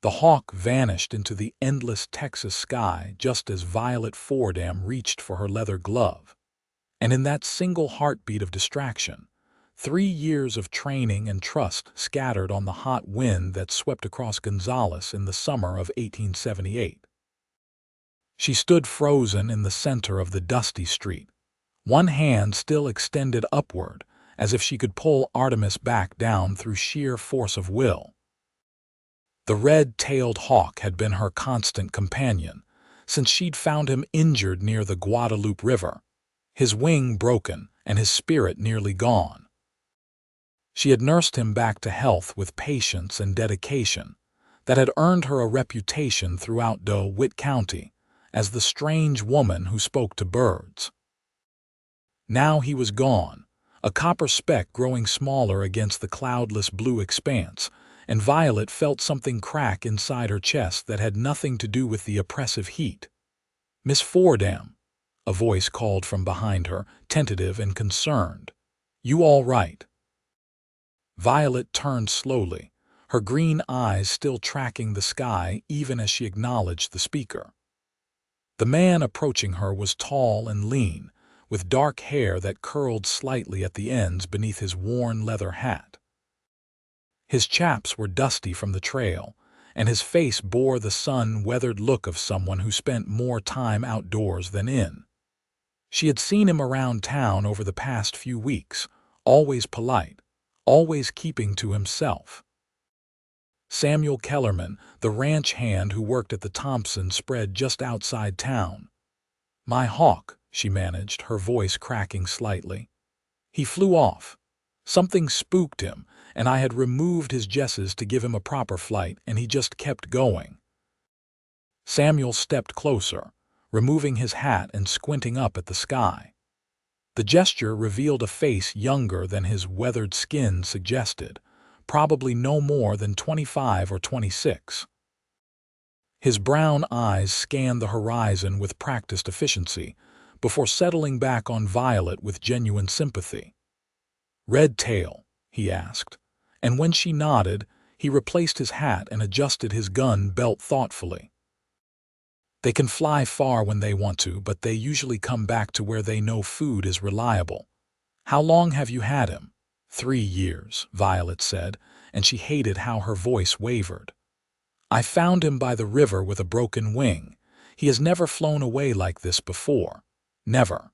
The hawk vanished into the endless Texas sky just as Violet Fordham reached for her leather glove. And in that single heartbeat of distraction, 3 years of training and trust scattered on the hot wind that swept across Gonzales in the summer of 1878. She stood frozen in the center of the dusty street, one hand still extended upward, as if she could pull Artemis back down through sheer force of will. The red-tailed hawk had been her constant companion since she'd found him injured near the Guadalupe River, his wing broken and his spirit nearly gone. She had nursed him back to health with patience and dedication that had earned her a reputation throughout DeWitt County as the strange woman who spoke to birds. Now he was gone, a copper speck growing smaller against the cloudless blue expanse, and Violet felt something crack inside her chest that had nothing to do with the oppressive heat. "Miss Fordham," a voice called from behind her, tentative and concerned. "You all right?" Violet turned slowly, her green eyes still tracking the sky even as she acknowledged the speaker. The man approaching her was tall and lean, with dark hair that curled slightly at the ends beneath his worn leather hat. His chaps were dusty from the trail, and his face bore the sun-weathered look of someone who spent more time outdoors than in. She had seen him around town over the past few weeks, always polite, always keeping to himself. Samuel Kellerman, the ranch hand who worked at the Thompson spread just outside town. "My hawk," she managed, her voice cracking slightly. "He flew off. Something spooked him, and I had removed his jesses to give him a proper flight, and he just kept going." Samuel stepped closer, removing his hat and squinting up at the sky. The gesture revealed a face younger than his weathered skin suggested, probably no more than 25 or 26. His brown eyes scanned the horizon with practiced efficiency, before settling back on Violet with genuine sympathy. "Red tail?" he asked, and when she nodded, he replaced his hat and adjusted his gun belt thoughtfully. "They can fly far when they want to, but they usually come back to where they know food is reliable. How long have you had him?" 3 years, Violet said, and she hated how her voice wavered. "I found him by the river with a broken wing. He has never flown away like this before. Never."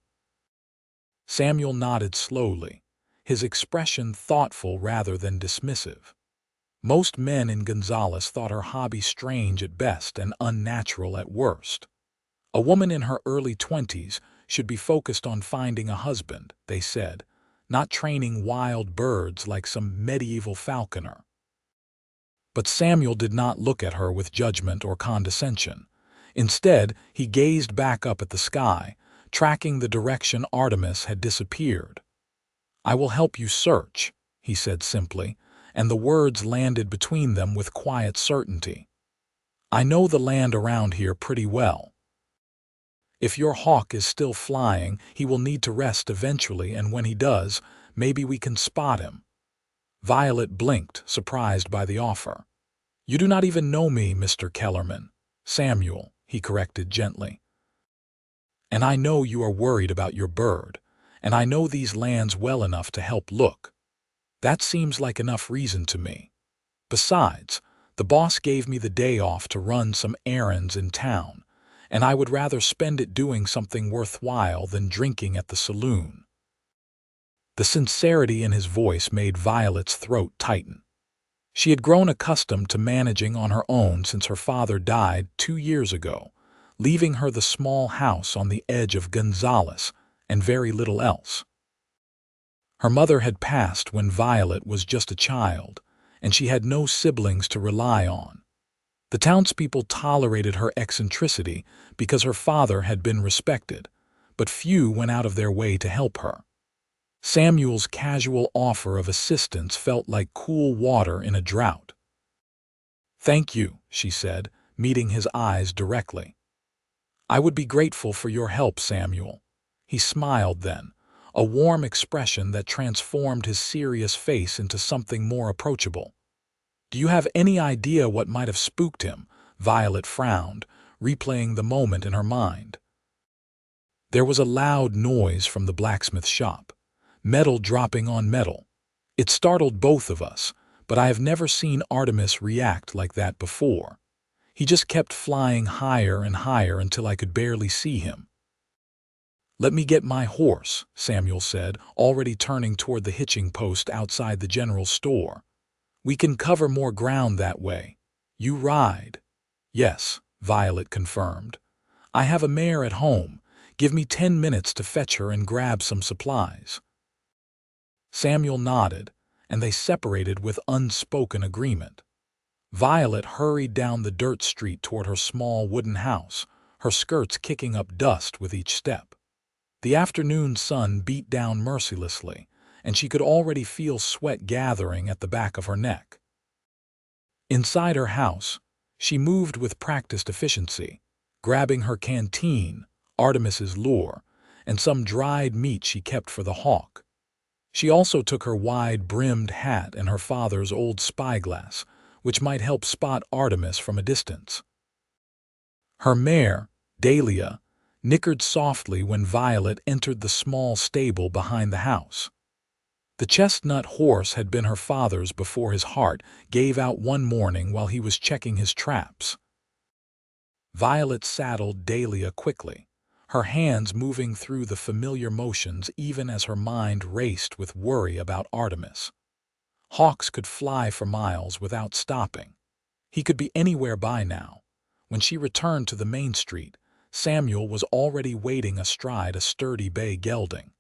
Samuel nodded slowly, his expression thoughtful rather than dismissive. Most men in Gonzales thought her hobby strange at best and unnatural at worst. A woman in her early 20s should be focused on finding a husband, they said, not training wild birds like some medieval falconer. But Samuel did not look at her with judgment or condescension. Instead, he gazed back up at the sky, tracking the direction Artemis had disappeared. "I will help you search," he said simply, and the words landed between them with quiet certainty. "I know the land around here pretty well. If your hawk is still flying, he will need to rest eventually, and when he does, maybe we can spot him." Violet blinked, surprised by the offer. "You do not even know me, Mr. Kellerman." "Samuel," he corrected gently. "And I know you are worried about your bird, and I know these lands well enough to help look. That seems like enough reason to me. Besides, the boss gave me the day off to run some errands in town, and I would rather spend it doing something worthwhile than drinking at the saloon." The sincerity in his voice made Violet's throat tighten. She had grown accustomed to managing on her own since her father died 2 years ago, leaving her the small house on the edge of Gonzales and very little else. Her mother had passed when Violet was just a child, and she had no siblings to rely on. The townspeople tolerated her eccentricity because her father had been respected, but few went out of their way to help her. Samuel's casual offer of assistance felt like cool water in a drought. "Thank you," she said, meeting his eyes directly. "I would be grateful for your help, Samuel." He smiled then, a warm expression that transformed his serious face into something more approachable. Do you have any idea what might have spooked him? Violet frowned, replaying the moment in her mind. There was a loud noise from the blacksmith shop, metal dropping on metal. It startled both of us, but I have never seen Artemis react like that before. He just kept flying higher and higher until I could barely see him. "Let me get my horse," Samuel said, already turning toward the hitching post outside the general store. "We can cover more ground that way. You ride." "Yes," Violet confirmed. "I have a mare at home. Give me 10 minutes to fetch her and grab some supplies." Samuel nodded, and they separated with unspoken agreement. Violet hurried down the dirt street toward her small wooden house, her skirts kicking up dust with each step. The afternoon sun beat down mercilessly, and she could already feel sweat gathering at the back of her neck. Inside her house, she moved with practiced efficiency, grabbing her canteen, Artemis's lure, and some dried meat she kept for the hawk. She also took her wide-brimmed hat and her father's old spyglass, which might help spot Artemis from a distance. Her mare, Dahlia, nickered softly when Violet entered the small stable behind the house. The chestnut horse had been her father's before his heart gave out one morning while he was checking his traps. Violet saddled Dahlia quickly, her hands moving through the familiar motions even as her mind raced with worry about Artemis. Hawks could fly for miles without stopping. He could be anywhere by now. When she returned to the main street, Samuel was already waiting astride a sturdy bay gelding.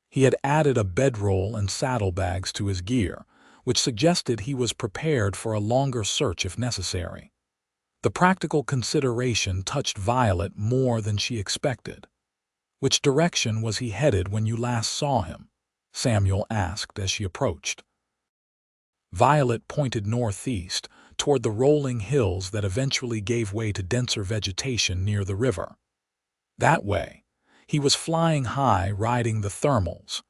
He had added a bedroll and saddlebags to his gear, which suggested he was prepared for a longer search if necessary. The practical consideration touched Violet more than she expected. "Which direction was he headed when you last saw him?" Samuel asked as she approached. Violet pointed northeast, toward the rolling hills that eventually gave way to denser vegetation near the river. "That way. He was flying high, riding the thermals."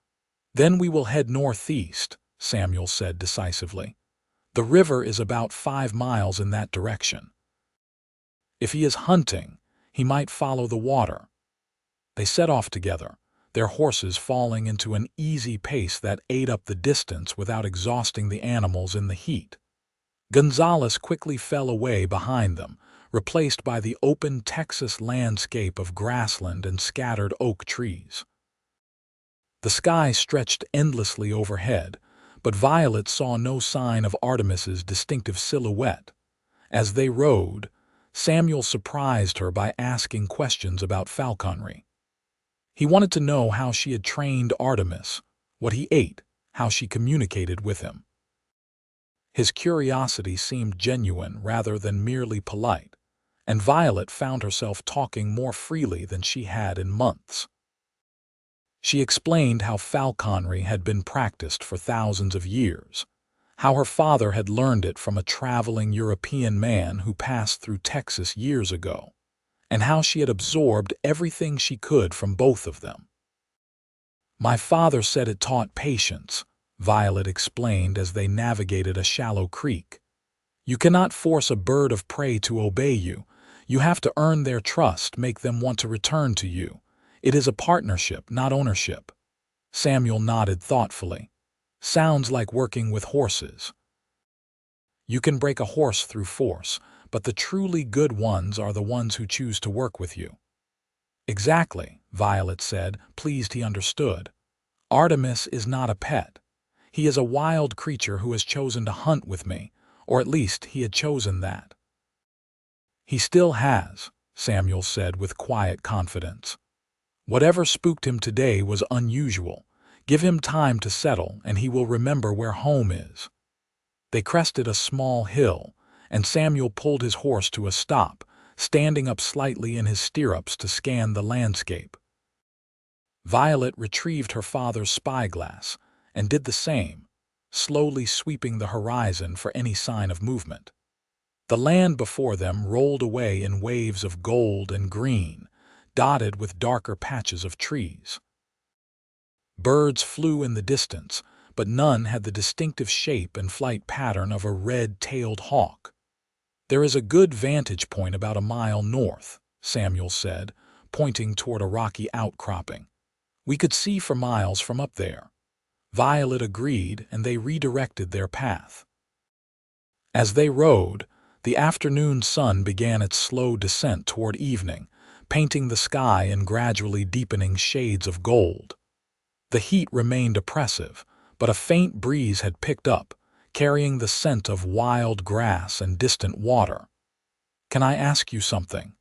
"Then we will head northeast," Samuel said decisively. "The river is about 5 miles in that direction. If he is hunting, he might follow the water." They set off together, their horses falling into an easy pace that ate up the distance without exhausting the animals in the heat. Gonzales quickly fell away behind them, replaced by the open Texas landscape of grassland and scattered oak trees. The sky stretched endlessly overhead, but Violet saw no sign of Artemis's distinctive silhouette. As they rode, Samuel surprised her by asking questions about falconry. He wanted to know how she had trained Artemis, what he ate, how she communicated with him. His curiosity seemed genuine rather than merely polite, and Violet found herself talking more freely than she had in months. She explained how falconry had been practiced for thousands of years, how her father had learned it from a traveling European man who passed through Texas years ago, and how she had absorbed everything she could from both of them. "My father said it taught patience," Violet explained as they navigated a shallow creek. "You cannot force a bird of prey to obey you. You have to earn their trust, make them want to return to you. It is a partnership, not ownership." Samuel nodded thoughtfully. "Sounds like working with horses. You can break a horse through force, but the truly good ones are the ones who choose to work with you." "Exactly," Violet said, pleased he understood. "Artemis is not a pet. He is a wild creature who has chosen to hunt with me, or at least he had chosen that." "He still has," Samuel said with quiet confidence. "Whatever spooked him today was unusual. Give him time to settle, and he will remember where home is." They crested a small hill, and Samuel pulled his horse to a stop, standing up slightly in his stirrups to scan the landscape. Violet retrieved her father's spyglass and did the same, slowly sweeping the horizon for any sign of movement. The land before them rolled away in waves of gold and green, dotted with darker patches of trees. Birds flew in the distance, but none had the distinctive shape and flight pattern of a red-tailed hawk. "There is a good vantage point about a mile north," Samuel said, pointing toward a rocky outcropping. "We could see for miles from up there." Violet agreed, and they redirected their path. As they rode, the afternoon sun began its slow descent toward evening, painting the sky in gradually deepening shades of gold. The heat remained oppressive, but a faint breeze had picked up, carrying the scent of wild grass and distant water. "Can I ask you something?"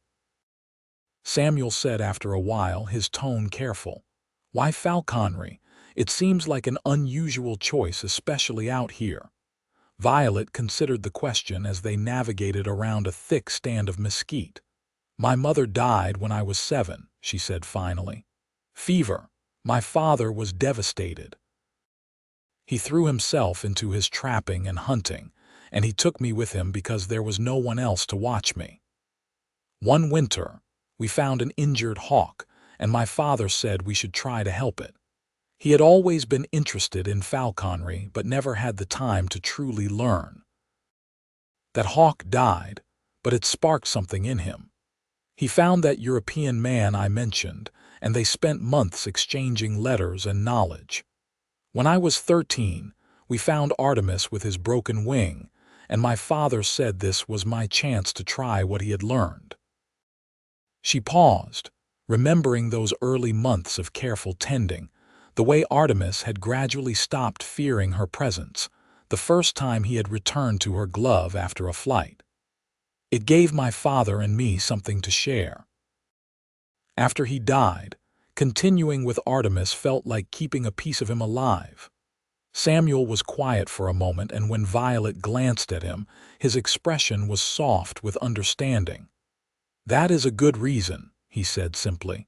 Samuel said after a while, his tone careful. "Why falconry? It seems like an unusual choice, especially out here." Violet considered the question as they navigated around a thick stand of mesquite. "My mother died when I was 7, she said finally. "Fever. My father was devastated. He threw himself into his trapping and hunting, and he took me with him because there was no one else to watch me. One winter, we found an injured hawk, and my father said we should try to help it. He had always been interested in falconry but never had the time to truly learn. That hawk died, but it sparked something in him. He found that European man I mentioned, and they spent months exchanging letters and knowledge. When I was 13, we found Artemis with his broken wing, and my father said this was my chance to try what he had learned." She paused, remembering those early months of careful tending, the way Artemis had gradually stopped fearing her presence, the first time he had returned to her glove after a flight. "It gave my father and me something to share. After he died, continuing with Artemis felt like keeping a piece of him alive." Samuel was quiet for a moment, and when Violet glanced at him, his expression was soft with understanding. "That is a good reason," he said simply.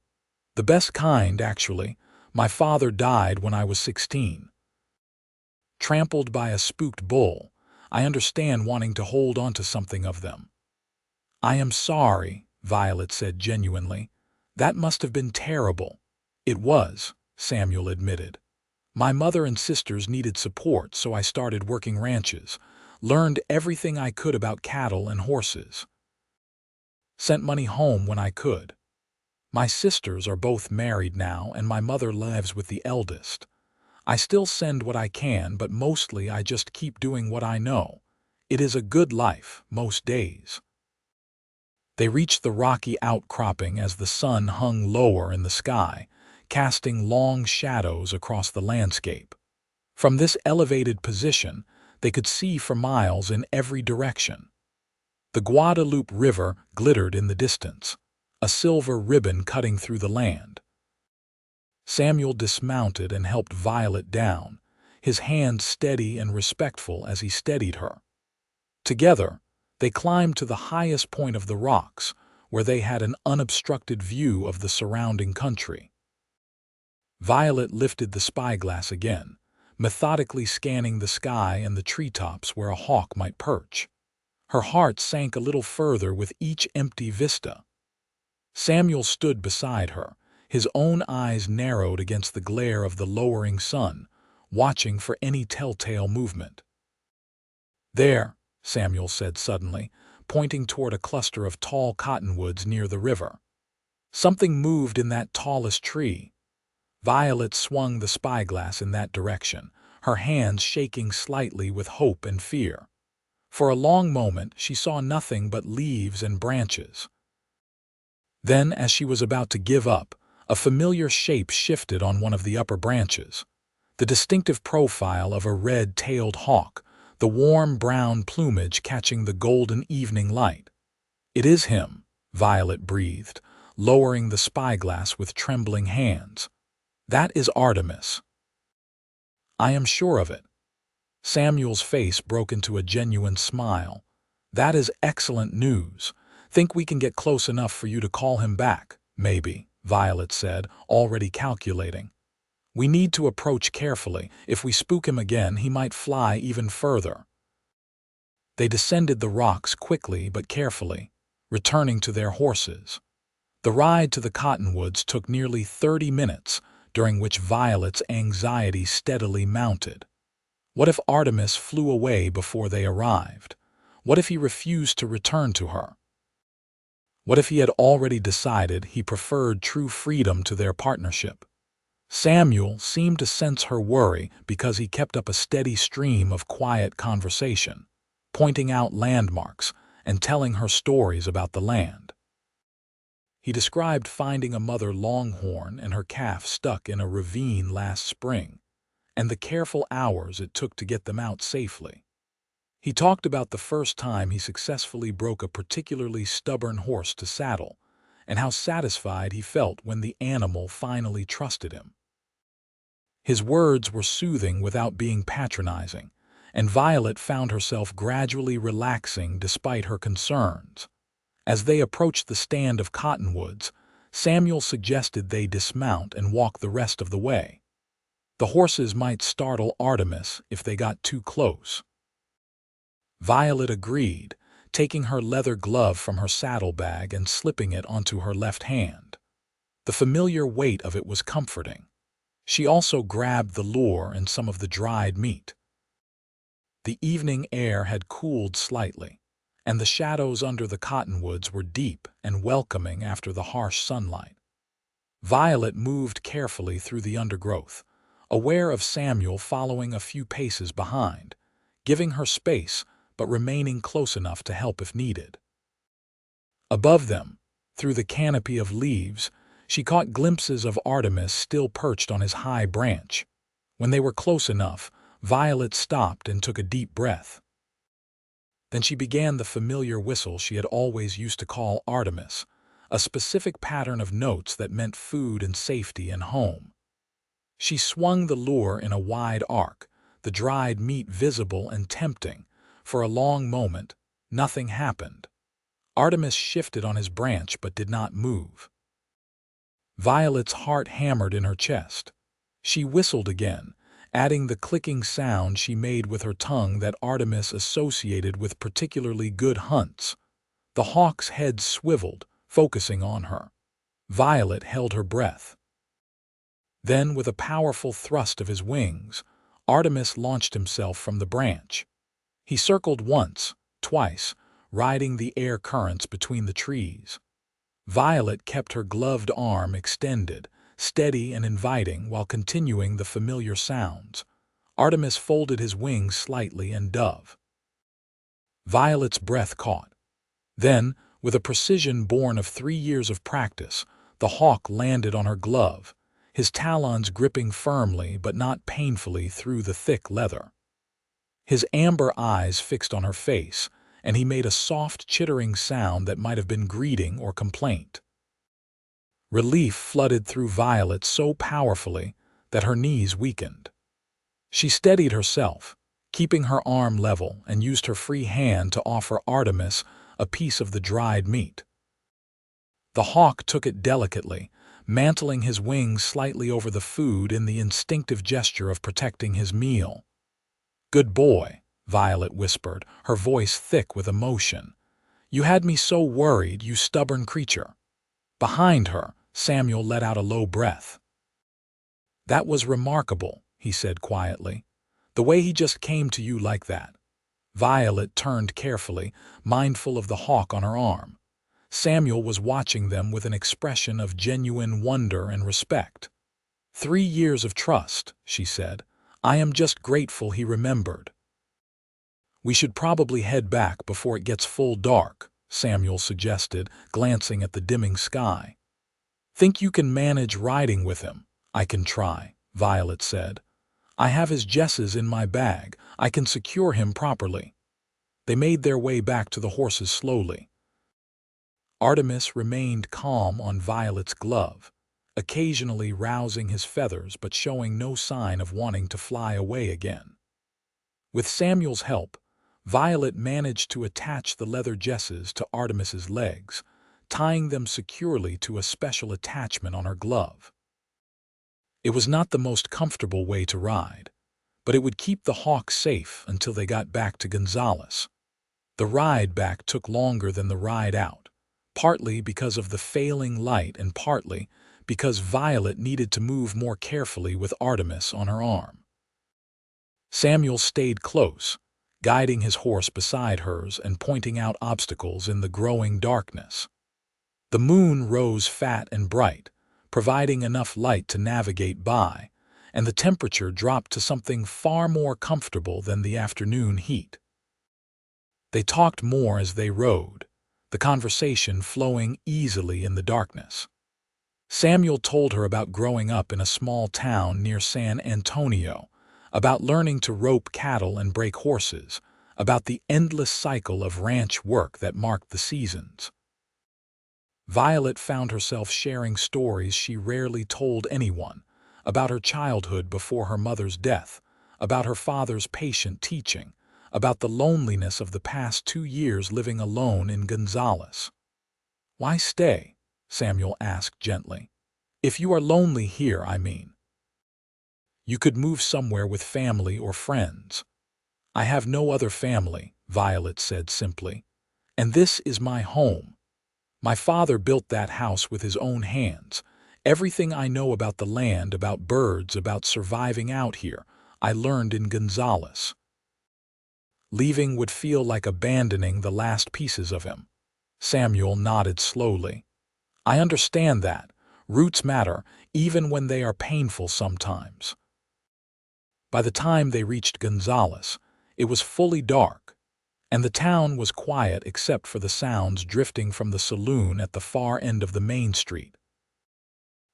"The best kind, actually. My father died when I was 16. Trampled by a spooked bull. I understand wanting to hold on to something of them." "I am sorry," Violet said genuinely. "That must have been terrible." "It was," Samuel admitted. "My mother and sisters needed support, so I started working ranches, learned everything I could about cattle and horses. Sent money home when I could. My sisters are both married now, and my mother lives with the eldest. I still send what I can, but mostly I just keep doing what I know. It is a good life, most days." They reached the rocky outcropping as the sun hung lower in the sky, casting long shadows across the landscape. From this elevated position, they could see for miles in every direction. The Guadalupe River glittered in the distance, a silver ribbon cutting through the land. Samuel dismounted and helped Violet down, his hand steady and respectful as he steadied her. Together, they climbed to the highest point of the rocks, where they had an unobstructed view of the surrounding country. Violet lifted the spyglass again, methodically scanning the sky and the treetops where a hawk might perch. Her heart sank a little further with each empty vista. Samuel stood beside her, his own eyes narrowed against the glare of the lowering sun, watching for any telltale movement. "There," Samuel said suddenly, pointing toward a cluster of tall cottonwoods near the river. "Something moved in that tallest tree." Violet swung the spyglass in that direction, her hands shaking slightly with hope and fear. For a long moment she saw nothing but leaves and branches. Then, as she was about to give up, a familiar shape shifted on one of the upper branches. The distinctive profile of a red-tailed hawk, the warm brown plumage catching the golden evening light. "It is him," Violet breathed, lowering the spyglass with trembling hands. "That is Artemis." "I am sure of it." Samuel's face broke into a genuine smile. "That is excellent news. Think we can get close enough for you to call him back?" "Maybe," Violet said, already calculating. "We need to approach carefully. If we spook him again, he might fly even further." They descended the rocks quickly but carefully, returning to their horses. The ride to the cottonwoods took nearly 30 minutes, during which Violet's anxiety steadily mounted. What if Artemis flew away before they arrived? What if he refused to return to her? What if he had already decided he preferred true freedom to their partnership? Samuel seemed to sense her worry because he kept up a steady stream of quiet conversation, pointing out landmarks and telling her stories about the land. He described finding a mother longhorn and her calf stuck in a ravine last spring, and the careful hours it took to get them out safely. He talked about the first time he successfully broke a particularly stubborn horse to saddle, and how satisfied he felt when the animal finally trusted him. His words were soothing without being patronizing, and Violet found herself gradually relaxing despite her concerns. As they approached the stand of cottonwoods, Samuel suggested they dismount and walk the rest of the way. The horses might startle Artemis if they got too close. Violet agreed, taking her leather glove from her saddlebag and slipping it onto her left hand. The familiar weight of it was comforting. She also grabbed the lure and some of the dried meat. The evening air had cooled slightly, and the shadows under the cottonwoods were deep and welcoming after the harsh sunlight. Violet moved carefully through the undergrowth, aware of Samuel following a few paces behind, giving her space but remaining close enough to help if needed. Above them, through the canopy of leaves, she caught glimpses of Artemis still perched on his high branch. When they were close enough, Violet stopped and took a deep breath. Then she began the familiar whistle she had always used to call Artemis, a specific pattern of notes that meant food and safety and home. She swung the lure in a wide arc, the dried meat visible and tempting. For a long moment, nothing happened. Artemis shifted on his branch but did not move. Violet's heart hammered in her chest. She whistled again, adding the clicking sound she made with her tongue that Artemis associated with particularly good hunts. The hawk's head swiveled, focusing on her. Violet held her breath. Then, with a powerful thrust of his wings, Artemis launched himself from the branch. He circled once, twice, riding the air currents between the trees. Violet kept her gloved arm extended, steady and inviting while continuing the familiar sounds. Artemis folded his wings slightly and dove. Violet's breath caught. Then, with a precision born of 3 years of practice, the hawk landed on her glove, his talons gripping firmly but not painfully through the thick leather. His amber eyes fixed on her face, and he made a soft chittering sound that might have been greeting or complaint. Relief flooded through Violet so powerfully that her knees weakened. She steadied herself, keeping her arm level, and used her free hand to offer Artemis a piece of the dried meat. The hawk took it delicately, mantling his wings slightly over the food in the instinctive gesture of protecting his meal. "Good boy," Violet whispered, her voice thick with emotion. "You had me so worried, you stubborn creature." Behind her, Samuel let out a low breath. "That was remarkable," he said quietly. "The way he just came to you like that." Violet turned carefully, mindful of the hawk on her arm. Samuel was watching them with an expression of genuine wonder and respect. "3 years of trust," she said. "I am just grateful he remembered." "We should probably head back before it gets full dark," Samuel suggested, glancing at the dimming sky. "Think you can manage riding with him?" "I can try," Violet said. "I have his jesses in my bag. I can secure him properly." They made their way back to the horses slowly. Artemis remained calm on Violet's glove, occasionally rousing his feathers but showing no sign of wanting to fly away again. With Samuel's help, Violet managed to attach the leather jesses to Artemis's legs, tying them securely to a special attachment on her glove. It was not the most comfortable way to ride, but it would keep the hawk safe until they got back to Gonzales. The ride back took longer than the ride out, partly because of the failing light and partly because Violet needed to move more carefully with Artemis on her arm. Samuel stayed close, guiding his horse beside hers and pointing out obstacles in the growing darkness. The moon rose fat and bright, providing enough light to navigate by, and the temperature dropped to something far more comfortable than the afternoon heat. They talked more as they rode, the conversation flowing easily in the darkness. Samuel told her about growing up in a small town near San Antonio, about learning to rope cattle and break horses, about the endless cycle of ranch work that marked the seasons. Violet found herself sharing stories she rarely told anyone, about her childhood before her mother's death, about her father's patient teaching, about the loneliness of the past 2 years living alone in Gonzales. "Why stay?" Samuel asked gently. "If you are lonely here, I mean. You could move somewhere with family or friends." "I have no other family," Violet said simply, "and this is my home. My father built that house with his own hands. Everything I know about the land, about birds, about surviving out here, I learned in Gonzales. Leaving would feel like abandoning the last pieces of him." Samuel nodded slowly. "I understand that. Roots matter, even when they are painful sometimes." By the time they reached Gonzales, it was fully dark, and the town was quiet except for the sounds drifting from the saloon at the far end of the main street.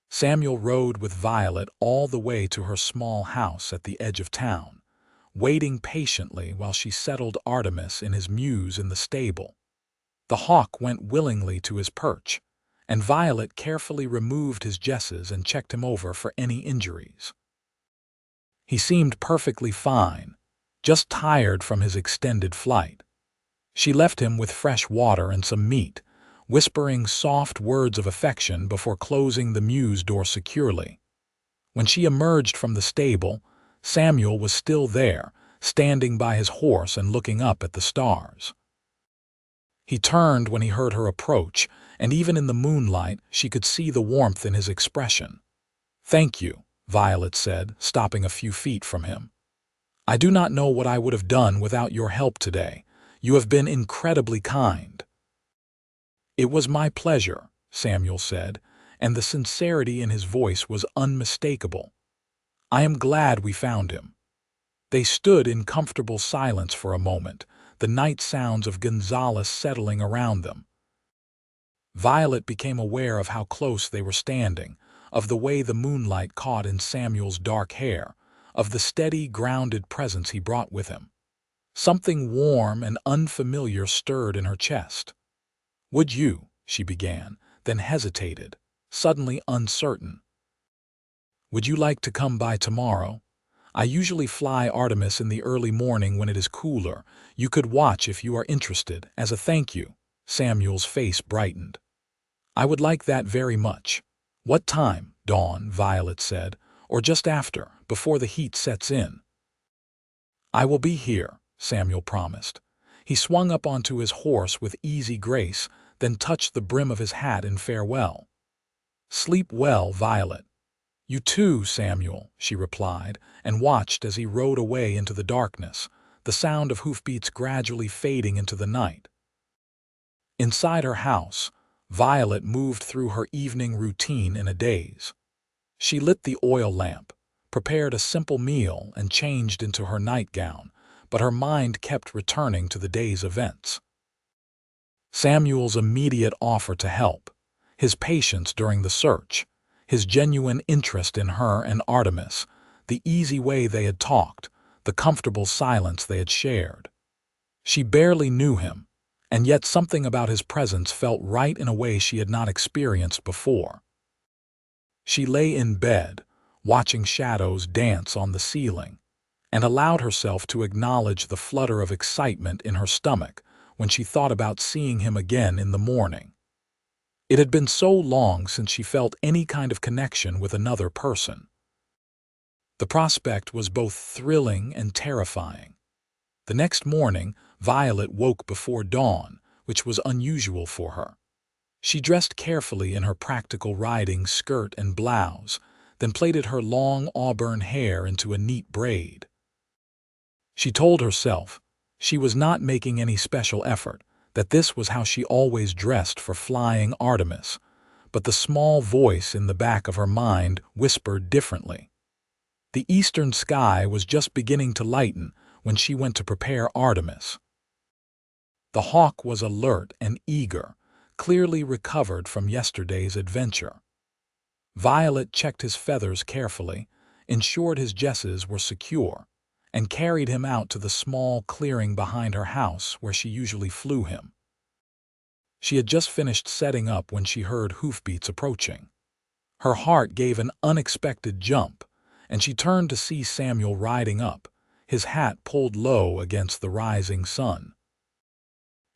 Samuel rode with Violet all the way to her small house at the edge of town, waiting patiently while she settled Artemis in his mews in the stable. The hawk went willingly to his perch, and Violet carefully removed his jesses and checked him over for any injuries. He seemed perfectly fine, just tired from his extended flight. She left him with fresh water and some meat, whispering soft words of affection before closing the mews door securely. When she emerged from the stable, Samuel was still there, standing by his horse and looking up at the stars. He turned when he heard her approach, and even in the moonlight she could see the warmth in his expression. "Thank you," Violet said, stopping a few feet from him. "I do not know what I would have done without your help today. You have been incredibly kind." "It was my pleasure," Samuel said, and the sincerity in his voice was unmistakable. "I am glad we found him." They stood in comfortable silence for a moment, the night sounds of Gonzales settling around them. Violet became aware of how close they were standing, of the way the moonlight caught in Samuel's dark hair, of the steady, grounded presence he brought with him. Something warm and unfamiliar stirred in her chest. "Would you?" she began, then hesitated, suddenly uncertain. "Would you like to come by tomorrow? I usually fly Artemis in the early morning when it is cooler. You could watch if you are interested, as a thank you." Samuel's face brightened. "I would like that very much." "What time?" "Dawn," Violet said, "or just after, before the heat sets in." "I will be here," Samuel promised. He swung up onto his horse with easy grace, then touched the brim of his hat in farewell. "Sleep well, Violet." "You too, Samuel," she replied, and watched as he rode away into the darkness, the sound of hoofbeats gradually fading into the night. Inside her house, Violet moved through her evening routine in a daze. She lit the oil lamp, prepared a simple meal, and changed into her nightgown, but her mind kept returning to the day's events. Samuel's immediate offer to help, his patience during the search, his genuine interest in her and Artemis, the easy way they had talked, the comfortable silence they had shared. She barely knew him, and yet something about his presence felt right in a way she had not experienced before. She lay in bed, watching shadows dance on the ceiling, and allowed herself to acknowledge the flutter of excitement in her stomach when she thought about seeing him again in the morning. It had been so long since she felt any kind of connection with another person. The prospect was both thrilling and terrifying. The next morning, Violet woke before dawn, which was unusual for her. She dressed carefully in her practical riding skirt and blouse, then plaited her long auburn hair into a neat braid. She told herself she was not making any special effort, that this was how she always dressed for flying Artemis, but the small voice in the back of her mind whispered differently. The eastern sky was just beginning to lighten when she went to prepare Artemis. The hawk was alert and eager, clearly recovered from yesterday's adventure. Violet checked his feathers carefully, ensured his jesses were secure, and carried him out to the small clearing behind her house where she usually flew him. She had just finished setting up when she heard hoofbeats approaching. Her heart gave an unexpected jump, and she turned to see Samuel riding up, his hat pulled low against the rising sun.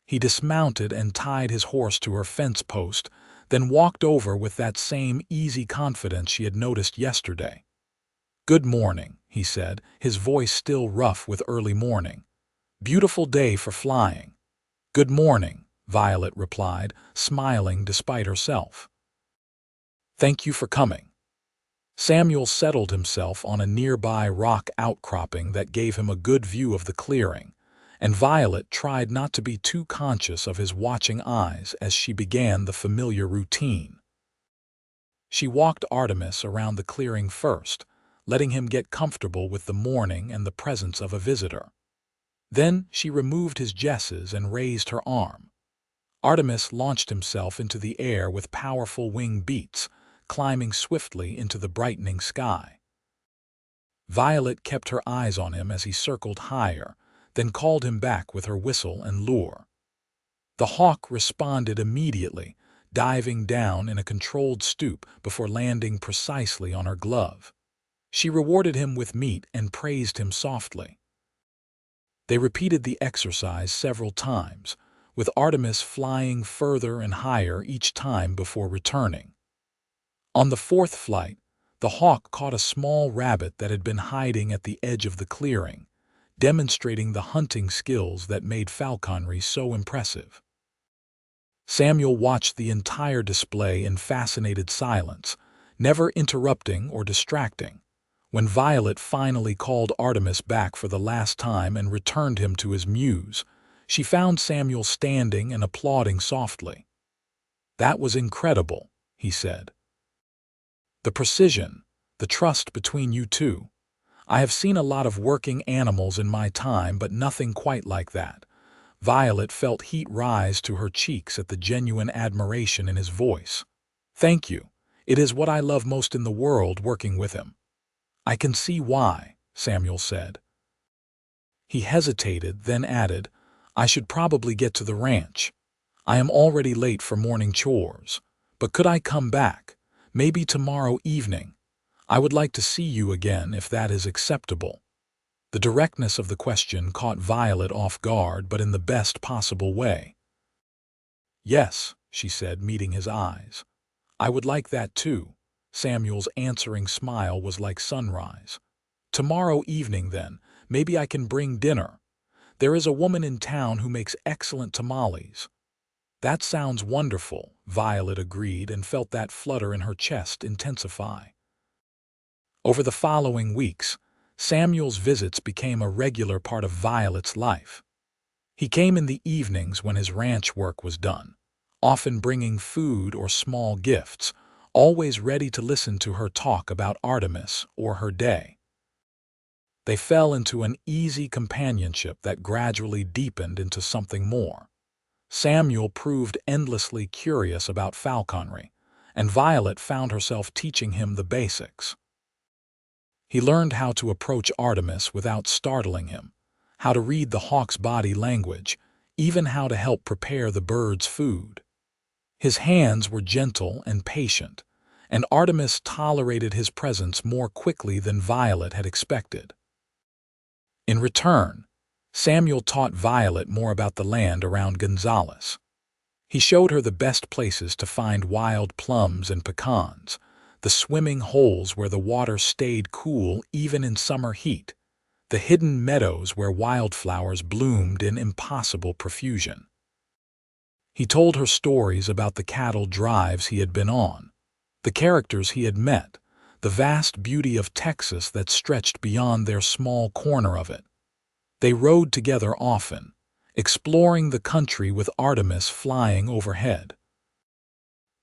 He dismounted and tied his horse to her fence post, then walked over with that same easy confidence she had noticed yesterday. "Good morning," he said, his voice still rough with early morning. "Beautiful day for flying." "Good morning," Violet replied, smiling despite herself. "Thank you for coming." Samuel settled himself on a nearby rock outcropping that gave him a good view of the clearing, and Violet tried not to be too conscious of his watching eyes as she began the familiar routine. She walked Artemis around the clearing first, letting him get comfortable with the morning and the presence of a visitor. Then she removed his jesses and raised her arm. Artemis launched himself into the air with powerful wing beats, climbing swiftly into the brightening sky. Violet kept her eyes on him as he circled higher, then called him back with her whistle and lure. The hawk responded immediately, diving down in a controlled stoop before landing precisely on her glove. She rewarded him with meat and praised him softly. They repeated the exercise several times, with Artemis flying further and higher each time before returning. On the fourth flight, the hawk caught a small rabbit that had been hiding at the edge of the clearing, demonstrating the hunting skills that made falconry so impressive. Samuel watched the entire display in fascinated silence, never interrupting or distracting. When Violet finally called Artemis back for the last time and returned him to his mews, she found Samuel standing and applauding softly. "That was incredible," he said. "The precision, the trust between you two. I have seen a lot of working animals in my time, but nothing quite like that." Violet felt heat rise to her cheeks at the genuine admiration in his voice. "Thank you. It is what I love most in the world, working with him." "I can see why," Samuel said. He hesitated, then added, "I should probably get to the ranch. I am already late for morning chores. But could I come back? Maybe tomorrow evening. I would like to see you again if that is acceptable." The directness of the question caught Violet off guard, but in the best possible way. "Yes," she said, meeting his eyes. "I would like that too." Samuel's answering smile was like sunrise. "Tomorrow evening, then. Maybe I can bring dinner. There is a woman in town who makes excellent tamales." "That sounds wonderful," Violet agreed and felt that flutter in her chest intensify. Over the following weeks, Samuel's visits became a regular part of Violet's life. He came in the evenings when his ranch work was done, often bringing food or small gifts, always ready to listen to her talk about Artemis or her day. They fell into an easy companionship that gradually deepened into something more. Samuel proved endlessly curious about falconry, and Violet found herself teaching him the basics. He learned how to approach Artemis without startling him, how to read the hawk's body language, even how to help prepare the bird's food. His hands were gentle and patient, and Artemis tolerated his presence more quickly than Violet had expected. In return, Samuel taught Violet more about the land around Gonzales. He showed her the best places to find wild plums and pecans, the swimming holes where the water stayed cool even in summer heat, the hidden meadows where wildflowers bloomed in impossible profusion. He told her stories about the cattle drives he had been on, the characters he had met, the vast beauty of Texas that stretched beyond their small corner of it. They rode together often, exploring the country with Artemis flying overhead.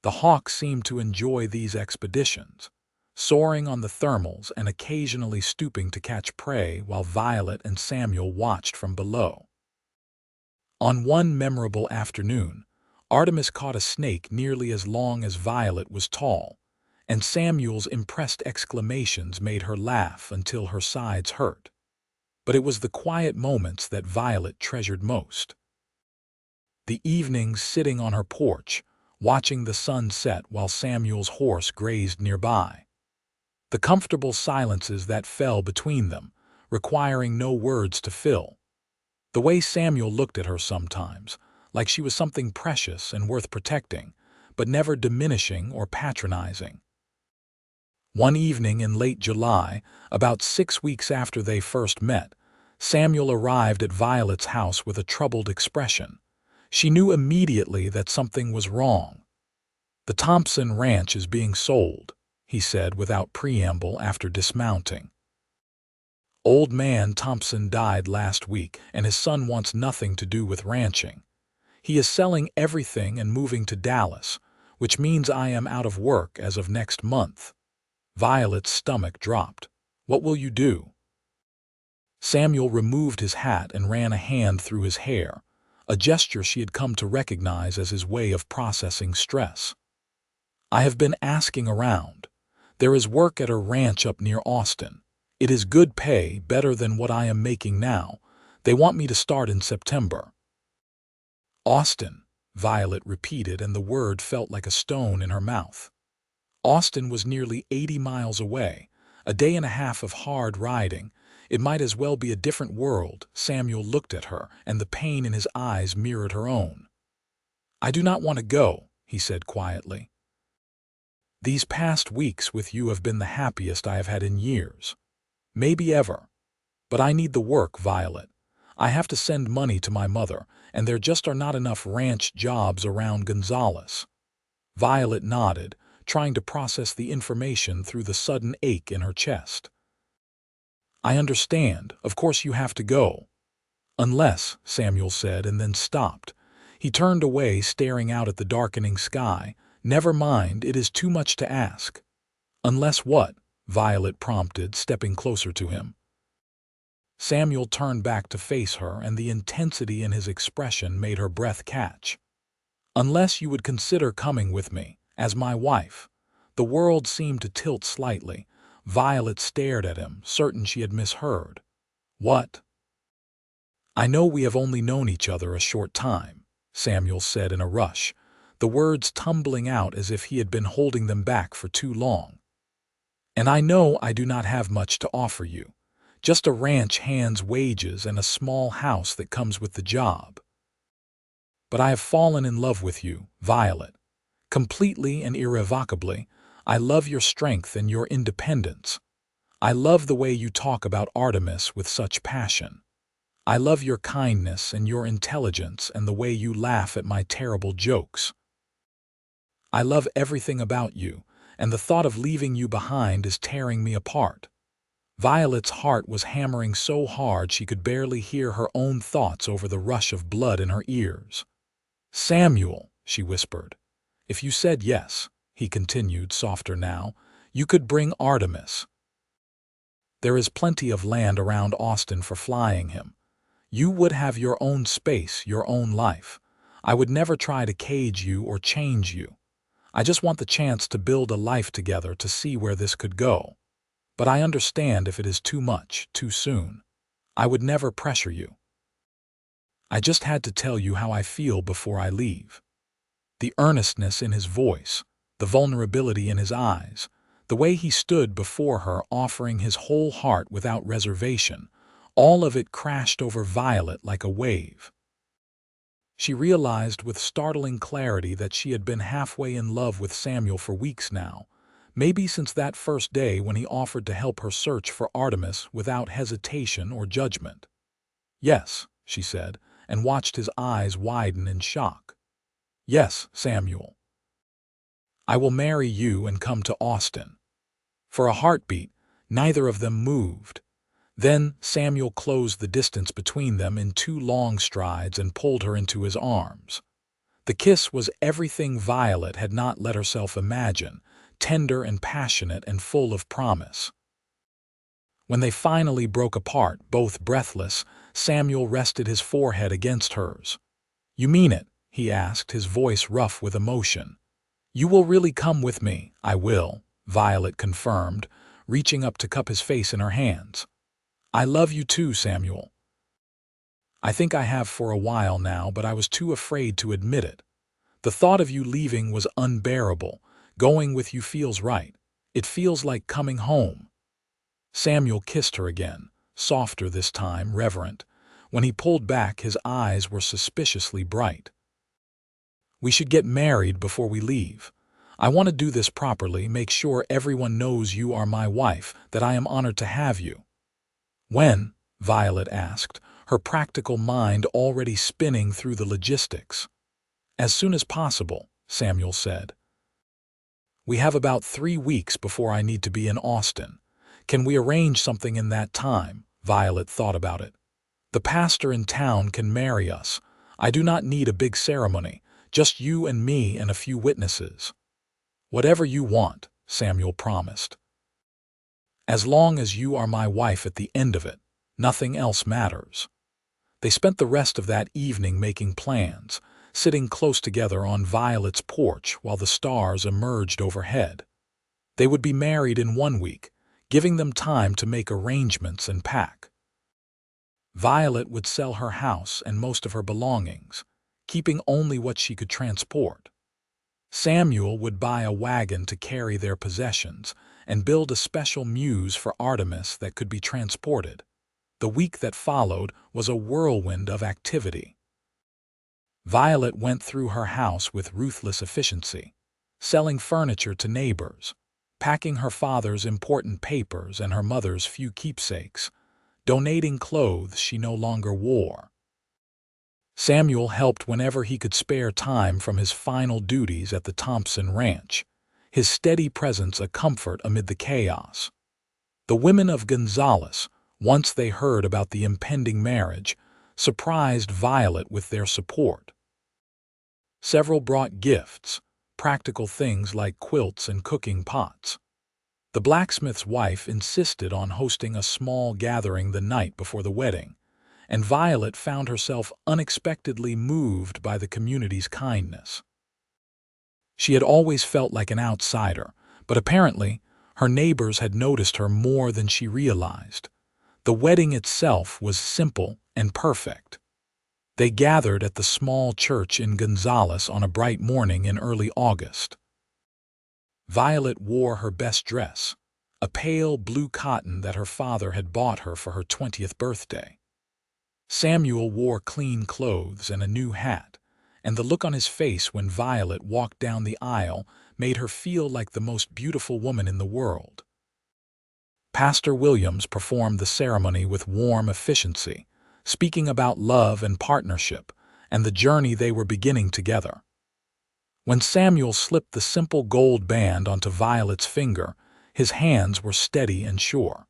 The hawk seemed to enjoy these expeditions, soaring on the thermals and occasionally stooping to catch prey while Violet and Samuel watched from below. On one memorable afternoon, Artemis caught a snake nearly as long as Violet was tall, and Samuel's impressed exclamations made her laugh until her sides hurt. But it was the quiet moments that Violet treasured most. The evenings sitting on her porch, watching the sun set while Samuel's horse grazed nearby. The comfortable silences that fell between them, requiring no words to fill. The way Samuel looked at her sometimes, like she was something precious and worth protecting, but never diminishing or patronizing. One evening in late July, about 6 weeks after they first met, Samuel arrived at Violet's house with a troubled expression. She knew immediately that something was wrong. "The Thompson ranch is being sold," he said without preamble after dismounting. "Old man Thompson died last week, and his son wants nothing to do with ranching. He is selling everything and moving to Dallas, which means I am out of work as of next month." Violet's stomach dropped. "What will you do?" Samuel removed his hat and ran a hand through his hair, a gesture she had come to recognize as his way of processing stress. "I have been asking around. There is work at a ranch up near Austin. It is good pay, better than what I am making now. They want me to start in September." "Austin," Violet repeated, and the word felt like a stone in her mouth. Austin was nearly 80 miles away, a day and a half of hard riding. It might as well be a different world. Samuel looked at her, and the pain in his eyes mirrored her own. "I do not want to go," he said quietly. "These past weeks with you have been the happiest I have had in years. Maybe ever. But I need the work, Violet. I have to send money to my mother, and there just are not enough ranch jobs around Gonzales." Violet nodded, trying to process the information through the sudden ache in her chest. "I understand. Of course you have to go." "Unless," Samuel said, and then stopped. He turned away, staring out at the darkening sky. "Never mind, it is too much to ask." "Unless what?" Violet prompted, stepping closer to him. Samuel turned back to face her, and the intensity in his expression made her breath catch. "Unless you would consider coming with me, as my wife." The world seemed to tilt slightly. Violet stared at him, certain she had misheard. "What?" "I know we have only known each other a short time," Samuel said in a rush, the words tumbling out as if he had been holding them back for too long. "And I know I do not have much to offer you. Just a ranch hand's wages and a small house that comes with the job. But I have fallen in love with you, Violet. Completely and irrevocably. I love your strength and your independence. I love the way you talk about Artemis with such passion. I love your kindness and your intelligence and the way you laugh at my terrible jokes. I love everything about you, and the thought of leaving you behind is tearing me apart." Violet's heart was hammering so hard she could barely hear her own thoughts over the rush of blood in her ears. "Samuel," she whispered. "If you said yes," he continued, softer now, "you could bring Artemis. There is plenty of land around Austin for flying him. You would have your own space, your own life. I would never try to cage you or change you. I just want the chance to build a life together to see where this could go. But I understand if it is too much, too soon. I would never pressure you. I just had to tell you how I feel before I leave." The earnestness in his voice, the vulnerability in his eyes, the way he stood before her offering his whole heart without reservation, all of it crashed over Violet like a wave. She realized with startling clarity that she had been halfway in love with Samuel for weeks now, maybe since that first day when he offered to help her search for Artemis without hesitation or judgment. "Yes," she said, and watched his eyes widen in shock. "Yes, Samuel. I will marry you and come to Austin." For a heartbeat, neither of them moved. Then Samuel closed the distance between them in 2 long strides and pulled her into his arms. The kiss was everything Violet had not let herself imagine, tender and passionate and full of promise. When they finally broke apart, both breathless, Samuel rested his forehead against hers. "You mean it?" he asked, his voice rough with emotion. "You will really come with me?" "I will," Violet confirmed, reaching up to cup his face in her hands. "I love you too, Samuel. I think I have for a while now, but I was too afraid to admit it. The thought of you leaving was unbearable. Going with you feels right. It feels like coming home." Samuel kissed her again, softer this time, reverent. When he pulled back, his eyes were suspiciously bright. "We should get married before we leave. I want to do this properly, make sure everyone knows you are my wife, that I am honored to have you." "When?" Violet asked, her practical mind already spinning through the logistics. "As soon as possible," Samuel said. "We have about 3 weeks before I need to be in Austin. Can we arrange something in that time?" Violet thought about it. "The pastor in town can marry us. I do not need a big ceremony, just you and me and a few witnesses." "Whatever you want," Samuel promised. "As long as you are my wife at the end of it, nothing else matters." They spent the rest of that evening making plans, sitting close together on Violet's porch while the stars emerged overhead. They would be married in 1 week, giving them time to make arrangements and pack. Violet would sell her house and most of her belongings, keeping only what she could transport. Samuel would buy a wagon to carry their possessions and build a special muse for Artemis that could be transported. The week that followed was a whirlwind of activity. Violet went through her house with ruthless efficiency, selling furniture to neighbors, packing her father's important papers and her mother's few keepsakes, donating clothes she no longer wore. Samuel helped whenever he could spare time from his final duties at the Thompson Ranch, his steady presence a comfort amid the chaos. The women of Gonzales, once they heard about the impending marriage, surprised Violet with their support. Several brought gifts, practical things like quilts and cooking pots. The blacksmith's wife insisted on hosting a small gathering the night before the wedding, and Violet found herself unexpectedly moved by the community's kindness. She had always felt like an outsider, but apparently her neighbors had noticed her more than she realized. The wedding itself was simple and perfect. They gathered at the small church in Gonzales on a bright morning in early August. Violet wore her best dress, a pale blue cotton that her father had bought her for her 20th birthday. Samuel wore clean clothes and a new hat, and the look on his face when Violet walked down the aisle made her feel like the most beautiful woman in the world. Pastor Williams performed the ceremony with warm efficiency, speaking about love and partnership and the journey they were beginning together. When Samuel slipped the simple gold band onto Violet's finger, his hands were steady and sure.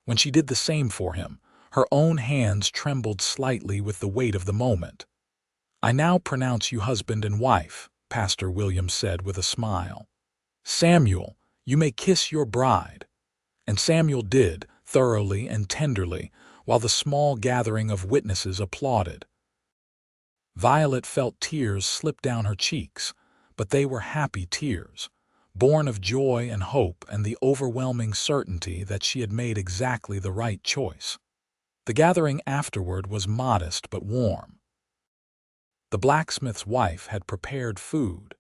When she did the same for him, her own hands trembled slightly with the weight of the moment. "I now pronounce you husband and wife," Pastor Williams said with a smile. "Samuel, you may kiss your bride." And Samuel did, thoroughly and tenderly, while the small gathering of witnesses applauded. Violet felt tears slip down her cheeks, but they were happy tears, born of joy and hope and the overwhelming certainty that she had made exactly the right choice. The gathering afterward was modest but warm. The blacksmith's wife had prepared food,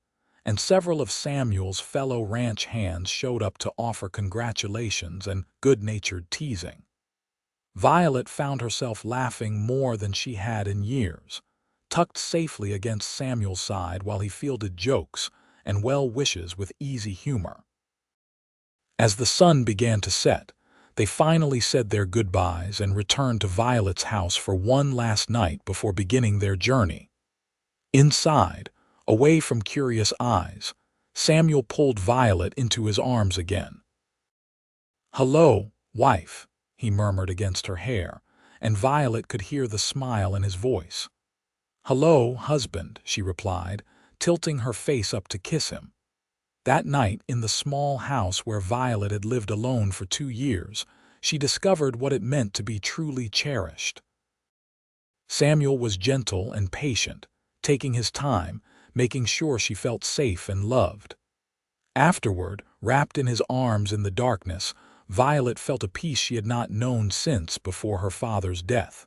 and several of Samuel's fellow ranch hands showed up to offer congratulations and good-natured teasing. Violet found herself laughing more than she had in years, tucked safely against Samuel's side while he fielded jokes and well wishes with easy humor. As the sun began to set, they finally said their goodbyes and returned to Violet's house for one last night before beginning their journey. Inside, away from curious eyes, Samuel pulled Violet into his arms again. "Hello, wife," he murmured against her hair, and Violet could hear the smile in his voice. "Hello, husband," she replied, tilting her face up to kiss him. That night, in the small house where Violet had lived alone for 2 years, she discovered what it meant to be truly cherished. Samuel was gentle and patient, taking his time, making sure she felt safe and loved. Afterward, wrapped in his arms in the darkness, Violet felt a peace she had not known since before her father's death.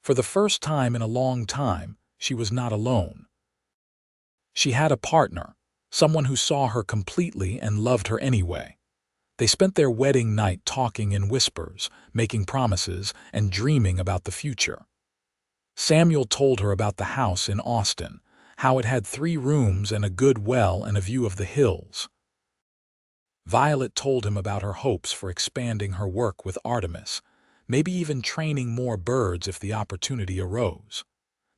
For the first time in a long time, she was not alone. She had a partner, someone who saw her completely and loved her anyway. They spent their wedding night talking in whispers, making promises, and dreaming about the future. Samuel told her about the house in Austin, how it had 3 rooms and a good well and a view of the hills. Violet told him about her hopes for expanding her work with Artemis, maybe even training more birds if the opportunity arose.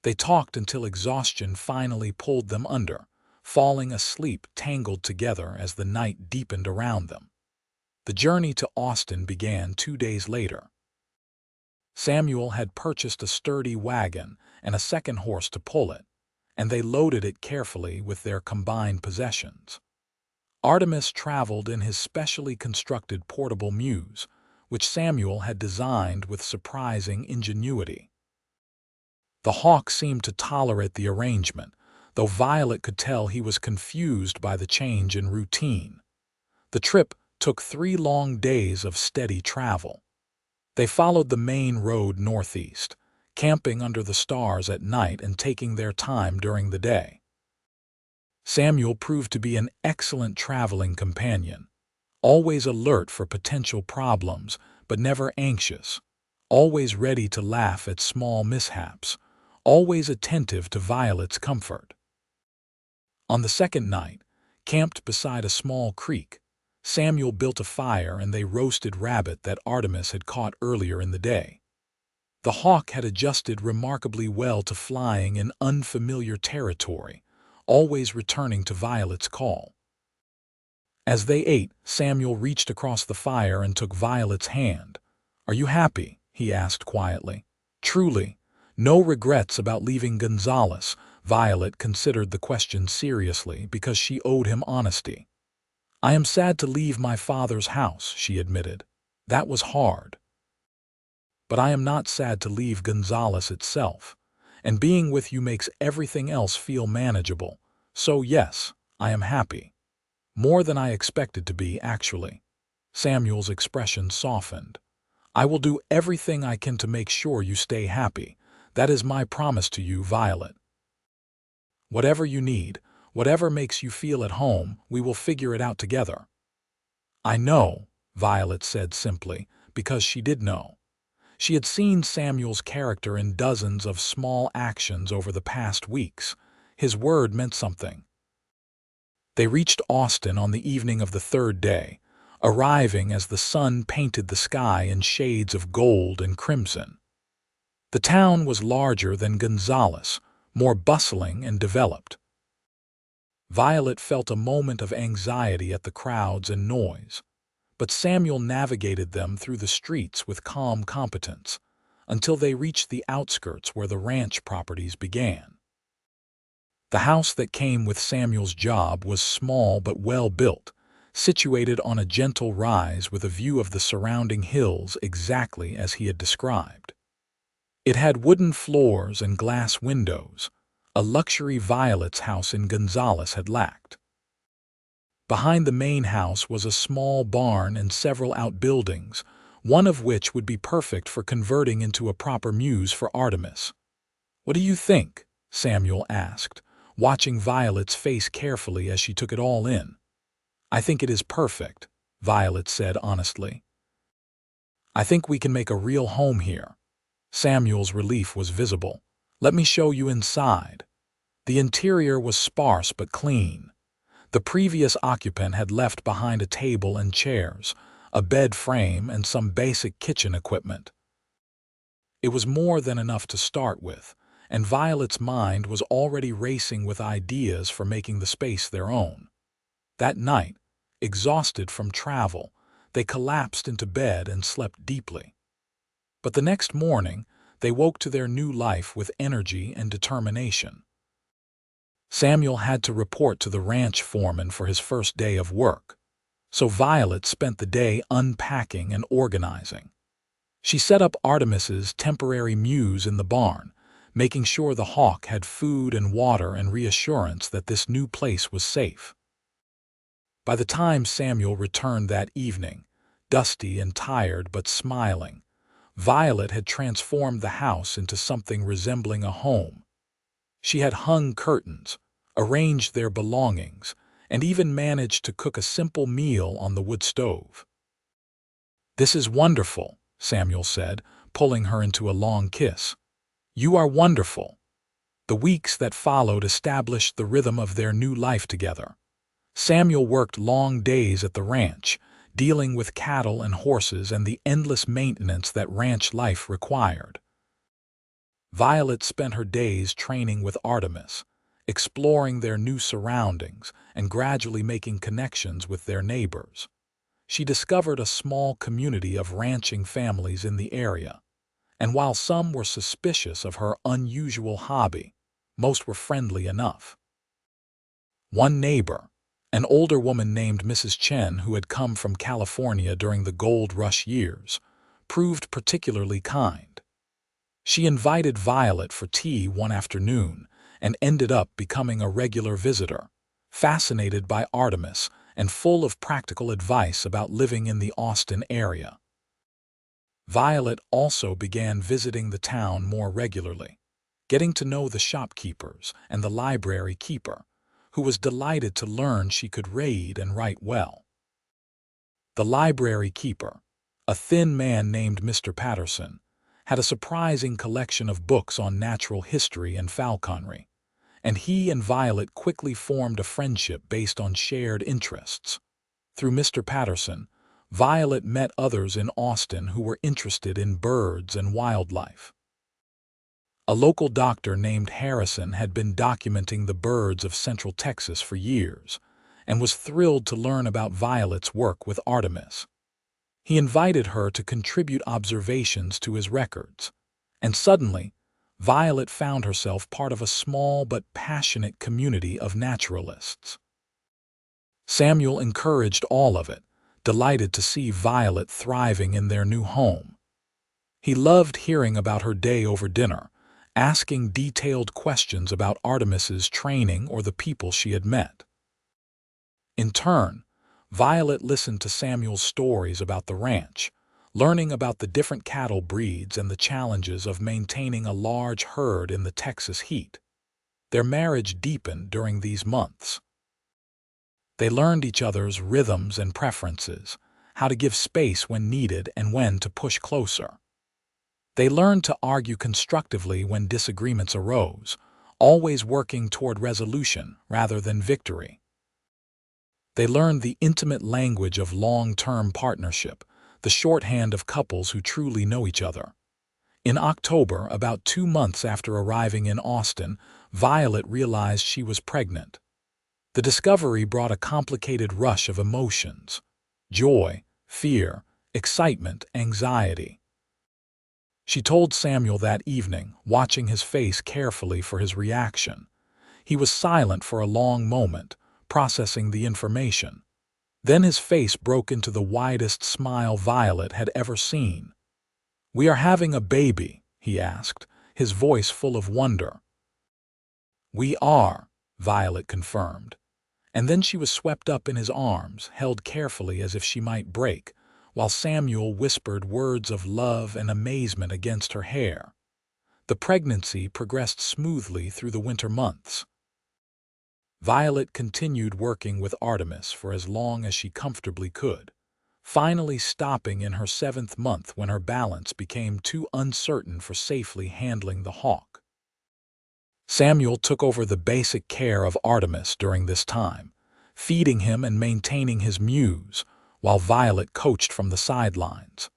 They talked until exhaustion finally pulled them under, falling asleep tangled together as the night deepened around them. The journey to Austin began 2 days later. Samuel had purchased a sturdy wagon and a second horse to pull it, and they loaded it carefully with their combined possessions. Artemis traveled in his specially constructed portable muse, which Samuel had designed with surprising ingenuity. The hawk seemed to tolerate the arrangement, though Violet could tell he was confused by the change in routine. The trip took 3 long days of steady travel. They followed the main road northeast, camping under the stars at night and taking their time during the day. Samuel proved to be an excellent traveling companion, always alert for potential problems, but never anxious, always ready to laugh at small mishaps, always attentive to Violet's comfort. On the second night, camped beside a small creek, Samuel built a fire and they roasted rabbit that Artemis had caught earlier in the day. The hawk had adjusted remarkably well to flying in unfamiliar territory, always returning to Violet's call. As they ate, Samuel reached across the fire and took Violet's hand. "Are you happy?" he asked quietly. "Truly. No regrets about leaving Gonzales." Violet considered the question seriously because she owed him honesty. "I am sad to leave my father's house," she admitted. "That was hard. But I am not sad to leave Gonzales itself, and being with you makes everything else feel manageable. So yes, I am happy. More than I expected to be, actually." Samuel's expression softened. "I will do everything I can to make sure you stay happy. That is my promise to you, Violet. Whatever you need, whatever makes you feel at home, we will figure it out together." "I know," Violet said simply, because she did know. She had seen Samuel's character in dozens of small actions over the past weeks. His word meant something. They reached Austin on the evening of the 3rd day, arriving as the sun painted the sky in shades of gold and crimson. The town was larger than Gonzales, more bustling and developed. Violet felt a moment of anxiety at the crowds and noise, but Samuel navigated them through the streets with calm competence until they reached the outskirts where the ranch properties began. The house that came with Samuel's job was small but well built, situated on a gentle rise with a view of the surrounding hills exactly as he had described. It had wooden floors and glass windows, a luxury Violet's house in Gonzales had lacked. Behind the main house was a small barn and several outbuildings, one of which would be perfect for converting into a proper muse for Artemis. "What do you think?" Samuel asked, watching Violet's face carefully as she took it all in. "I think it is perfect," Violet said honestly. "I think we can make a real home here." Samuel's relief was visible. "Let me show you inside." The interior was sparse but clean. The previous occupant had left behind a table and chairs, a bed frame, and some basic kitchen equipment. It was more than enough to start with, and Violet's mind was already racing with ideas for making the space their own. That night, exhausted from travel, they collapsed into bed and slept deeply. But the next morning, they woke to their new life with energy and determination. Samuel had to report to the ranch foreman for his first day of work, so Violet spent the day unpacking and organizing. She set up Artemis's temporary mews in the barn, making sure the hawk had food and water and reassurance that this new place was safe. By the time Samuel returned that evening, dusty and tired but smiling, Violet had transformed the house into something resembling a home. She had hung curtains, arranged their belongings, and even managed to cook a simple meal on the wood stove. "This is wonderful," Samuel said, pulling her into a long kiss. "You are wonderful." The weeks that followed established the rhythm of their new life together. Samuel worked long days at the ranch, dealing with cattle and horses and the endless maintenance that ranch life required. Violet spent her days training with Artemis, exploring their new surroundings and gradually making connections with their neighbors. She discovered a small community of ranching families in the area, and while some were suspicious of her unusual hobby, most were friendly enough. One neighbor, an older woman named Mrs. Chen who had come from California during the gold rush years, proved particularly kind. She invited Violet for tea one afternoon and ended up becoming a regular visitor, fascinated by Artemis and full of practical advice about living in the Austin area. Violet also began visiting the town more regularly, getting to know the shopkeepers and the library keeper, who was delighted to learn she could read and write well. The library keeper, a thin man named Mr. Patterson, had a surprising collection of books on natural history and falconry, and he and Violet quickly formed a friendship based on shared interests. Through Mr. Patterson, Violet met others in Austin who were interested in birds and wildlife. A local doctor named Harrison had been documenting the birds of Central Texas for years and was thrilled to learn about Violet's work with Artemis. He invited her to contribute observations to his records, and suddenly, Violet found herself part of a small but passionate community of naturalists. Samuel encouraged all of it, delighted to see Violet thriving in their new home. He loved hearing about her day over dinner, asking detailed questions about Artemis's training or the people she had met. In turn, Violet listened to Samuel's stories about the ranch, learning about the different cattle breeds and the challenges of maintaining a large herd in the Texas heat. Their marriage deepened during these months. They learned each other's rhythms and preferences, how to give space when needed and when to push closer. They learned to argue constructively when disagreements arose, always working toward resolution rather than victory. They learned the intimate language of long-term partnership, the shorthand of couples who truly know each other. In October, about 2 months after arriving in Austin, Violet realized she was pregnant. The discovery brought a complicated rush of emotions: joy, fear, excitement, anxiety. She told Samuel that evening, watching his face carefully for his reaction. He was silent for a long moment, processing the information. Then his face broke into the widest smile Violet had ever seen. "We are having a baby?" he asked, his voice full of wonder. "We are," Violet confirmed. And then she was swept up in his arms, held carefully as if she might break, while Samuel whispered words of love and amazement against her hair. The pregnancy progressed smoothly through the winter months. Violet continued working with Artemis for as long as she comfortably could, finally stopping in her 7th month when her balance became too uncertain for safely handling the hawk. Samuel took over the basic care of Artemis during this time, feeding him and maintaining his mews, while Violet coached from the sidelines.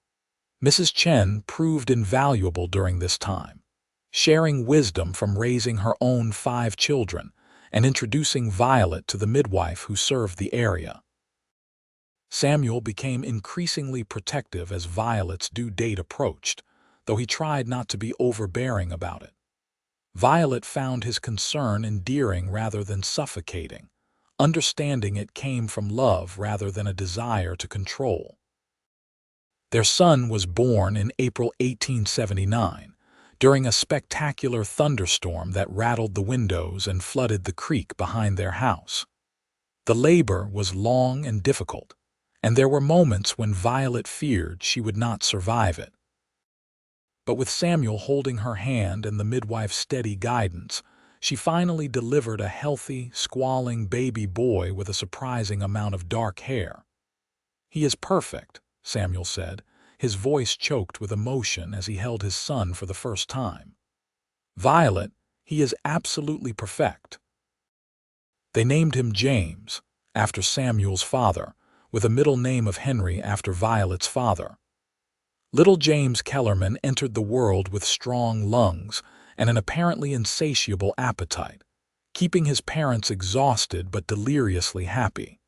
Mrs. Chen proved invaluable during this time, sharing wisdom from raising her own 5 children and introducing Violet to the midwife who served the area. Samuel became increasingly protective as Violet's due date approached, though he tried not to be overbearing about it. Violet found his concern endearing rather than suffocating, understanding it came from love rather than a desire to control. Their son was born in April 1879, during a spectacular thunderstorm that rattled the windows and flooded the creek behind their house. The labor was long and difficult, and there were moments when Violet feared she would not survive it. But with Samuel holding her hand and the midwife's steady guidance, she finally delivered a healthy, squalling baby boy with a surprising amount of dark hair. "He is perfect," Samuel said, his voice choked with emotion as he held his son for the first time. "Violet, he is absolutely perfect." They named him James, after Samuel's father, with a middle name of Henry after Violet's father. Little James Kellerman entered the world with strong lungs and an apparently insatiable appetite, keeping his parents exhausted but deliriously happy.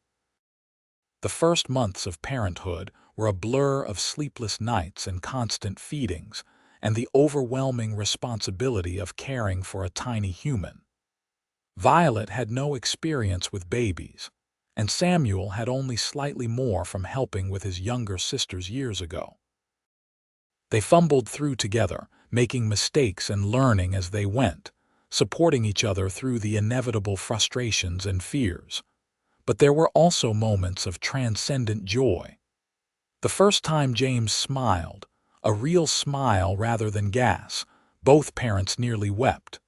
The first months of parenthood were a blur of sleepless nights and constant feedings, and the overwhelming responsibility of caring for a tiny human. Violet had no experience with babies, and Samuel had only slightly more from helping with his younger sisters years ago. They fumbled through together, making mistakes and learning as they went, supporting each other through the inevitable frustrations and fears. But there were also moments of transcendent joy. The first time James smiled, a real smile rather than gas, both parents nearly wept.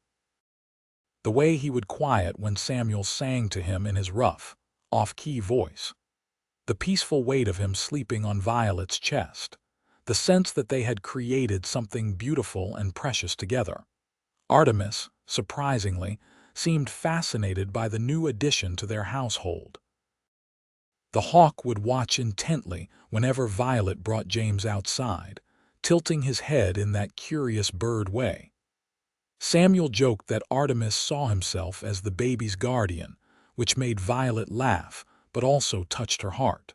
The way he would quiet when Samuel sang to him in his rough, off-key voice. The peaceful weight of him sleeping on Violet's chest. The sense that they had created something beautiful and precious together. Artemis, surprisingly, seemed fascinated by the new addition to their household. The hawk would watch intently whenever Violet brought James outside, tilting his head in that curious bird way. Samuel joked that Artemis saw himself as the baby's guardian, which made Violet laugh but also touched her heart.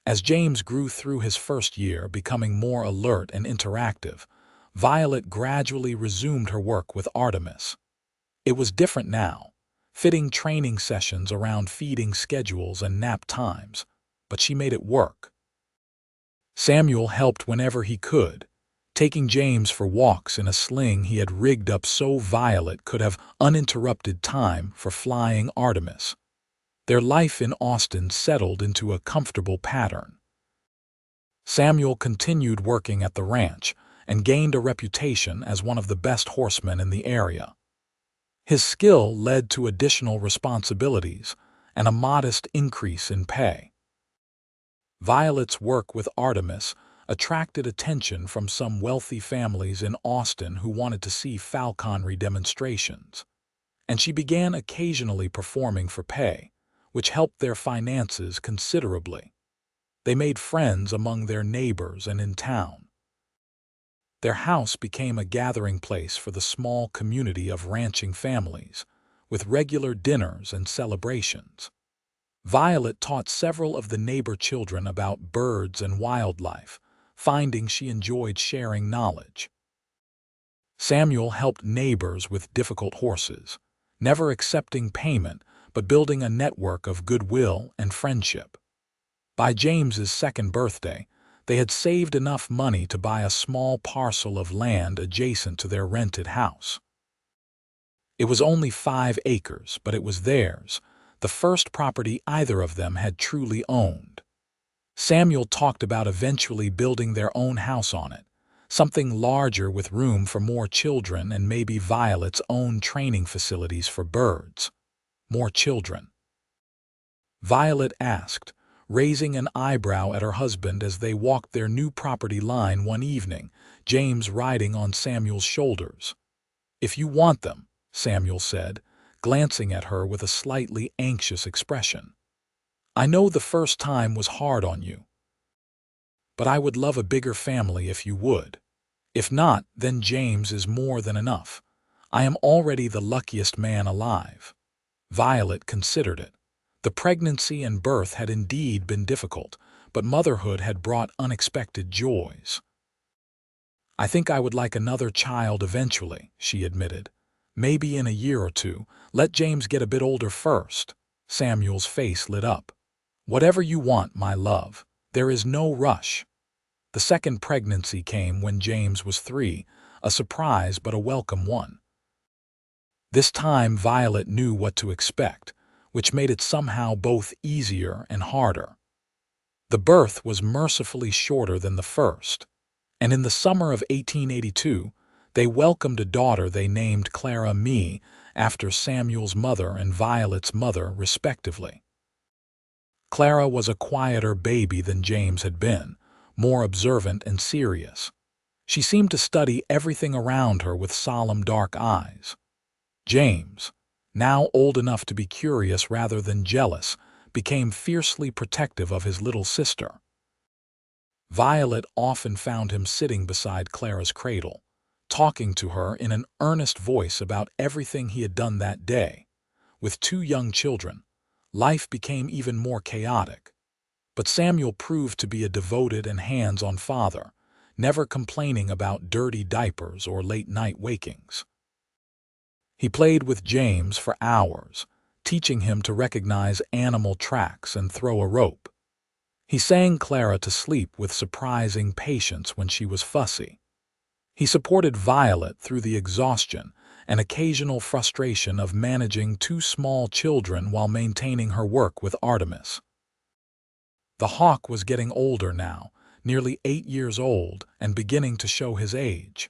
As James grew through his first year, becoming more alert and interactive, Violet gradually resumed her work with Artemis. It was different now, fitting training sessions around feeding schedules and nap times, but she made it work. Samuel helped whenever he could, taking James for walks in a sling he had rigged up so Violet could have uninterrupted time for flying Artemis. Their life in Austin settled into a comfortable pattern. Samuel continued working at the ranch and gained a reputation as one of the best horsemen in the area. His skill led to additional responsibilities and a modest increase in pay. Violet's work with Artemis attracted attention from some wealthy families in Austin who wanted to see falconry demonstrations, and she began occasionally performing for pay, which helped their finances considerably. They made friends among their neighbors and in town. Their house became a gathering place for the small community of ranching families, with regular dinners and celebrations. Violet taught several of the neighbor children about birds and wildlife, finding she enjoyed sharing knowledge. Samuel helped neighbors with difficult horses, never accepting payment but building a network of goodwill and friendship. By James's second birthday, they had saved enough money to buy a small parcel of land adjacent to their rented house. It was only 5 acres, but it was theirs, the first property either of them had truly owned. Samuel talked about eventually building their own house on it, something larger with room for more children and maybe Violet's own training facilities for birds. More children? Violet asked, raising an eyebrow at her husband as they walked their new property line one evening, James riding on Samuel's shoulders. "If you want them," Samuel said, glancing at her with a slightly anxious expression. "I know the first time was hard on you, but I would love a bigger family if you would. If not, then James is more than enough. I am already the luckiest man alive." Violet considered it. The pregnancy and birth had indeed been difficult, but motherhood had brought unexpected joys. "I think I would like another child eventually," she admitted. "Maybe in a year or two. Let James get a bit older first." Samuel's face lit up. "Whatever you want, my love. There is no rush." The second pregnancy came when James was 3, a surprise but a welcome one. This time Violet knew what to expect, which made it somehow both easier and harder. The birth was mercifully shorter than the first, and in the summer of 1882, they welcomed a daughter they named Clara Mee after Samuel's mother and Violet's mother, respectively. Clara was a quieter baby than James had been, more observant and serious. She seemed to study everything around her with solemn dark eyes. James, now old enough to be curious rather than jealous, became fiercely protective of his little sister. Violet often found him sitting beside Clara's cradle, talking to her in an earnest voice about everything he had done that day. With 2 young children, life became even more chaotic. But Samuel proved to be a devoted and hands-on father, never complaining about dirty diapers or late-night wakings. He played with James for hours, teaching him to recognize animal tracks and throw a rope. He sang Clara to sleep with surprising patience when she was fussy. He supported Violet through the exhaustion and occasional frustration of managing 2 small children while maintaining her work with Artemis. The hawk was getting older now, nearly 8 years old and beginning to show his age.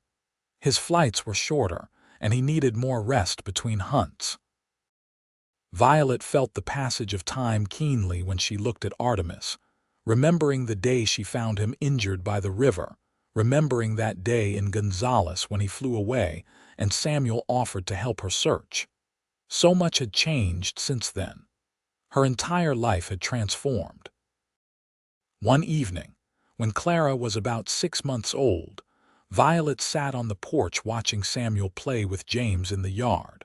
His flights were shorter, and he needed more rest between hunts. Violet felt the passage of time keenly when she looked at Artemis, remembering the day she found him injured by the river, remembering that day in Gonzales when he flew away and Samuel offered to help her search. So much had changed since then. Her entire life had transformed. One evening, when Clara was about 6 months old, Violet sat on the porch watching Samuel play with James in the yard.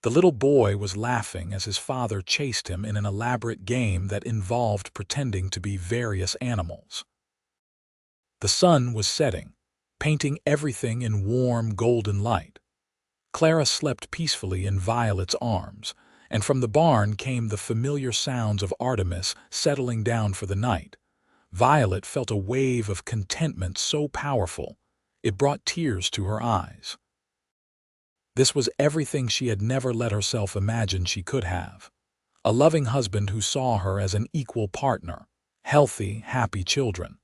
The little boy was laughing as his father chased him in an elaborate game that involved pretending to be various animals. The sun was setting, painting everything in warm golden light. Clara slept peacefully in Violet's arms, and from the barn came the familiar sounds of Artemis settling down for the night. Violet felt a wave of contentment so powerful, it brought tears to her eyes. This was everything she had never let herself imagine she could have. A loving husband who saw her as an equal partner, healthy, happy children.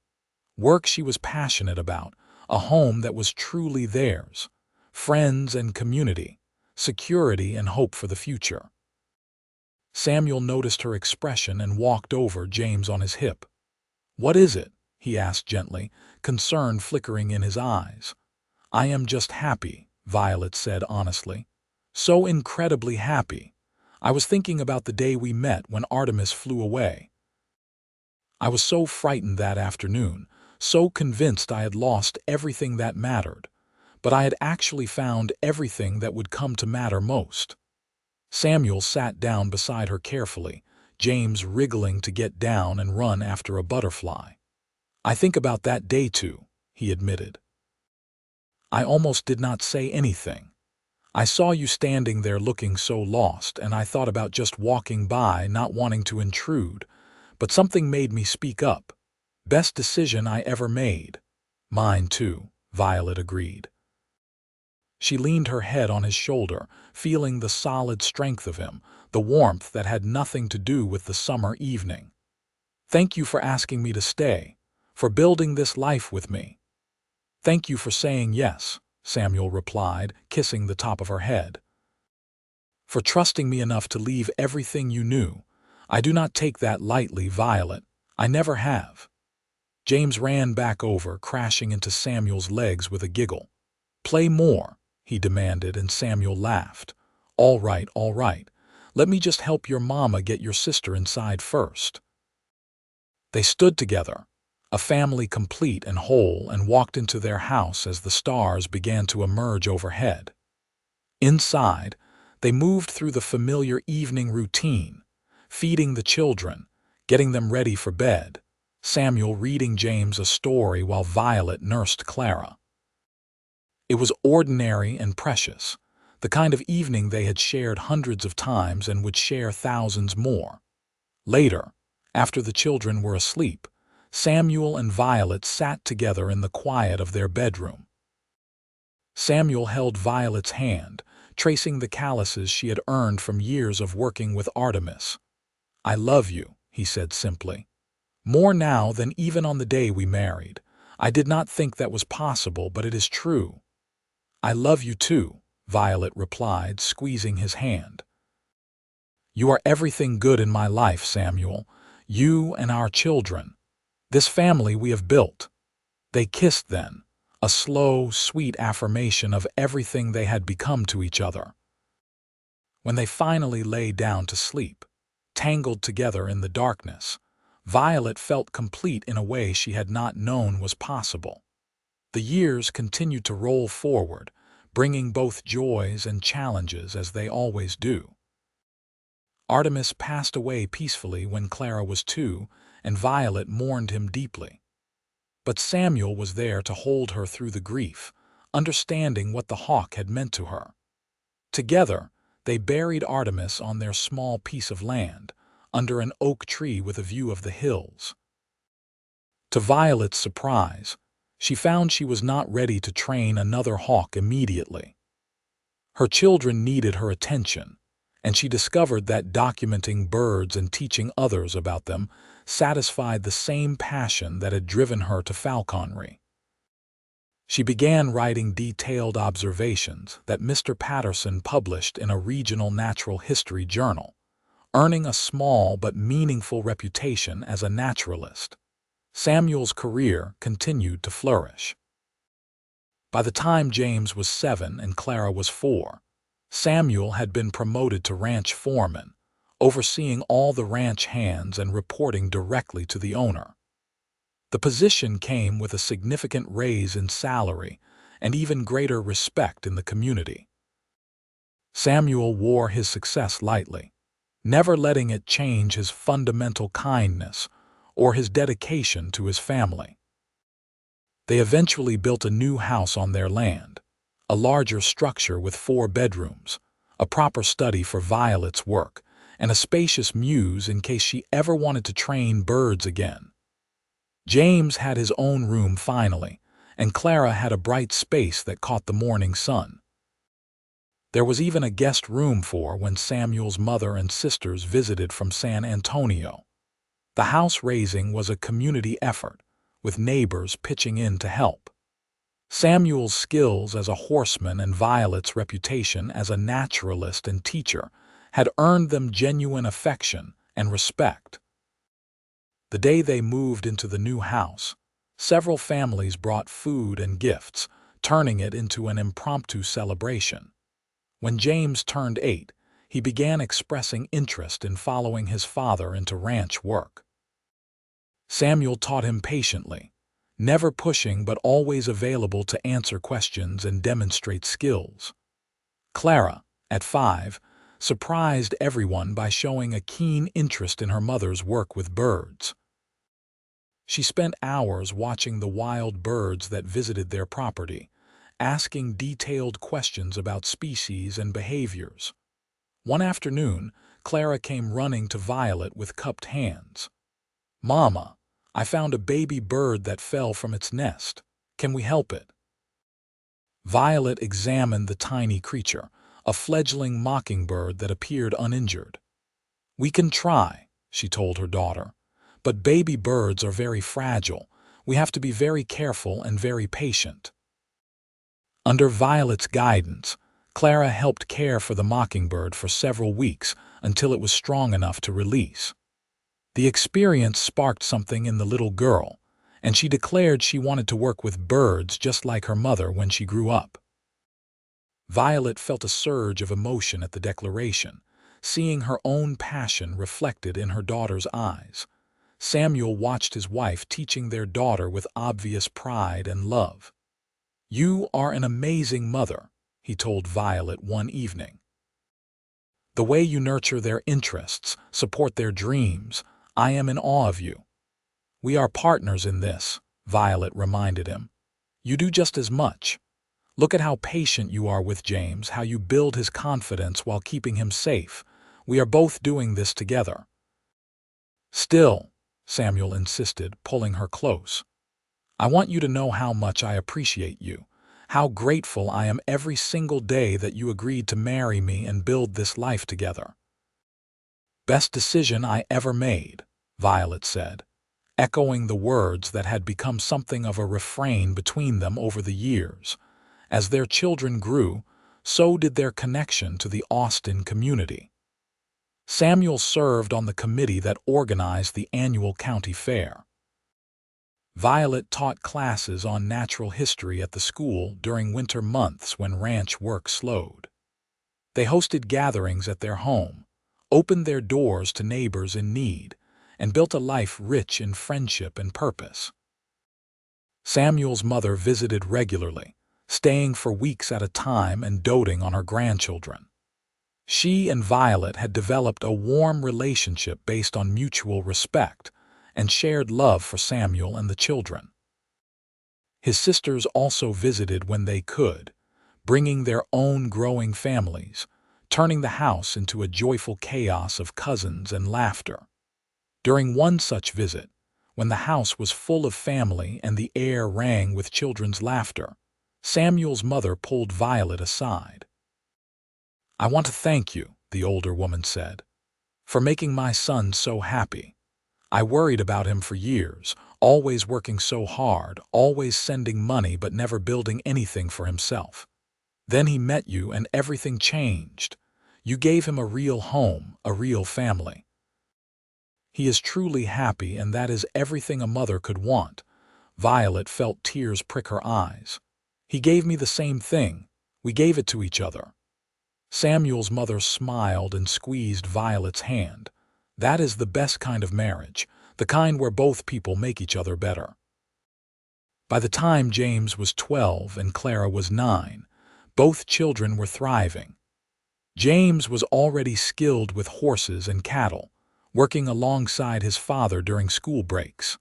Work she was passionate about, a home that was truly theirs, friends and community, security and hope for the future. Samuel noticed her expression and walked over James on his hip. "What is it?" he asked gently, concern flickering in his eyes. "I am just happy," Violet said honestly. "So incredibly happy. I was thinking about the day we met when Artemis flew away. I was so frightened that afternoon, so convinced I had lost everything that mattered, but I had actually found everything that would come to matter most." Samuel sat down beside her carefully, James wriggling to get down and run after a butterfly. "I think about that day too," he admitted. "I almost did not say anything. I saw you standing there looking so lost, and I thought about just walking by, not wanting to intrude, but something made me speak up. Best decision I ever made." "Mine too," Violet agreed. She leaned her head on his shoulder, feeling the solid strength of him, the warmth that had nothing to do with the summer evening. "Thank you for asking me to stay, for building this life with me." "Thank you for saying yes," Samuel replied, kissing the top of her head. "For trusting me enough to leave everything you knew. I do not take that lightly, Violet. I never have." James ran back over, crashing into Samuel's legs with a giggle. "Play more," he demanded, and Samuel laughed. All right. Let me just help your mama get your sister inside first." They stood together, a family complete and whole, and walked into their house as the stars began to emerge overhead. Inside, they moved through the familiar evening routine, feeding the children, getting them ready for bed, Samuel reading James a story while Violet nursed Clara. It was ordinary and precious, the kind of evening they had shared hundreds of times and would share thousands more. Later, after the children were asleep, Samuel and Violet sat together in the quiet of their bedroom. Samuel held Violet's hand, tracing the calluses she had earned from years of working with Artemis. "I love you," he said simply. "More now than even on the day we married. I did not think that was possible, but it is true." "I love you too," Violet replied, squeezing his hand. "You are everything good in my life, Samuel. You and our children. This family we have built." They kissed then, a slow, sweet affirmation of everything they had become to each other. When they finally lay down to sleep, tangled together in the darkness, Violet felt complete in a way she had not known was possible. The years continued to roll forward, bringing both joys and challenges as they always do. Artemis passed away peacefully when Clara was 2, and Violet mourned him deeply. But Samuel was there to hold her through the grief, understanding what the hawk had meant to her. Together, they buried Artemis on their small piece of land, under an oak tree with a view of the hills. To Violet's surprise, she found she was not ready to train another hawk immediately. Her children needed her attention, and she discovered that documenting birds and teaching others about them satisfied the same passion that had driven her to falconry. She began writing detailed observations that Mr. Patterson published in a regional natural history journal, earning a small but meaningful reputation as a naturalist. Samuel's career continued to flourish. By the time James was 7 and Clara was 4, Samuel had been promoted to ranch foreman, overseeing all the ranch hands and reporting directly to the owner. The position came with a significant raise in salary and even greater respect in the community. Samuel wore his success lightly, never letting it change his fundamental kindness or his dedication to his family. They eventually built a new house on their land, a larger structure with 4 bedrooms, a proper study for Violet's work, and a spacious mews in case she ever wanted to train birds again. James had his own room finally, and Clara had a bright space that caught the morning sun. There was even a guest room for when Samuel's mother and sisters visited from San Antonio. The house raising was a community effort, with neighbors pitching in to help. Samuel's skills as a horseman and Violet's reputation as a naturalist and teacher had earned them genuine affection and respect. The day they moved into the new house, several families brought food and gifts, turning it into an impromptu celebration. When James turned 8, he began expressing interest in following his father into ranch work. Samuel taught him patiently, never pushing but always available to answer questions and demonstrate skills. Clara, at 5, surprised everyone by showing a keen interest in her mother's work with birds. She spent hours watching the wild birds that visited their property, asking detailed questions about species and behaviors. One afternoon, Clara came running to Violet with cupped hands. "Mama, I found a baby bird that fell from its nest. Can we help it?" Violet examined the tiny creature, a fledgling mockingbird that appeared uninjured. "We can try," she told her daughter, "but baby birds are very fragile. We have to be very careful and very patient." Under Violet's guidance, Clara helped care for the mockingbird for several weeks until it was strong enough to release. The experience sparked something in the little girl, and she declared she wanted to work with birds just like her mother when she grew up. Violet felt a surge of emotion at the declaration, seeing her own passion reflected in her daughter's eyes. Samuel watched his wife teaching their daughter with obvious pride and love. "You are an amazing mother," he told Violet one evening. "The way you nurture their interests, support their dreams, I am in awe of you." "We are partners in this," Violet reminded him. "You do just as much. Look at how patient you are with James, how you build his confidence while keeping him safe. We are both doing this together." "Still," Samuel insisted, pulling her close, "I want you to know how much I appreciate you, how grateful I am every single day that you agreed to marry me and build this life together." "Best decision I ever made," Violet said, echoing the words that had become something of a refrain between them over the years. As their children grew, so did their connection to the Austin community. Samuel served on the committee that organized the annual county fair. Violet taught classes on natural history at the school during winter months when ranch work slowed. They hosted gatherings at their home, opened their doors to neighbors in need, and built a life rich in friendship and purpose. Samuel's mother visited regularly, staying for weeks at a time and doting on her grandchildren. She and Violet had developed a warm relationship based on mutual respect and shared love for Samuel and the children. His sisters also visited when they could, bringing their own growing families, turning the house into a joyful chaos of cousins and laughter. During one such visit, when the house was full of family and the air rang with children's laughter, Samuel's mother pulled Violet aside. "I want to thank you," the older woman said, "for making my son so happy. I worried about him for years, always working so hard, always sending money but never building anything for himself. Then he met you and everything changed. You gave him a real home, a real family. He is truly happy, and that is everything a mother could want." Violet felt tears prick her eyes. "He gave me the same thing. We gave it to each other." Samuel's mother smiled and squeezed Violet's hand. "That is the best kind of marriage, the kind where both people make each other better." By the time James was 12 and Clara was 9, both children were thriving. James was already skilled with horses and cattle, working alongside his father during school breaks.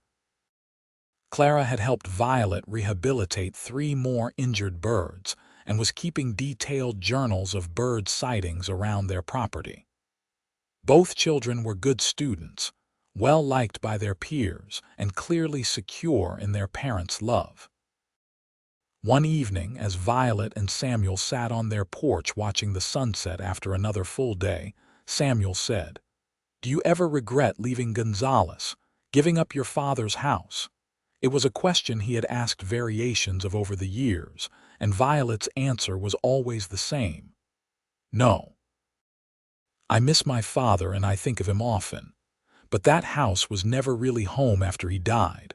Clara had helped Violet rehabilitate 3 more injured birds and was keeping detailed journals of bird sightings around their property. Both children were good students, well liked by their peers, and clearly secure in their parents' love. One evening, as Violet and Samuel sat on their porch watching the sunset after another full day, Samuel said, "Do you ever regret leaving Gonzales, giving up your father's house?" It was a question he had asked variations of over the years, and Violet's answer was always the same. "No. I miss my father and I think of him often. But that house was never really home after he died.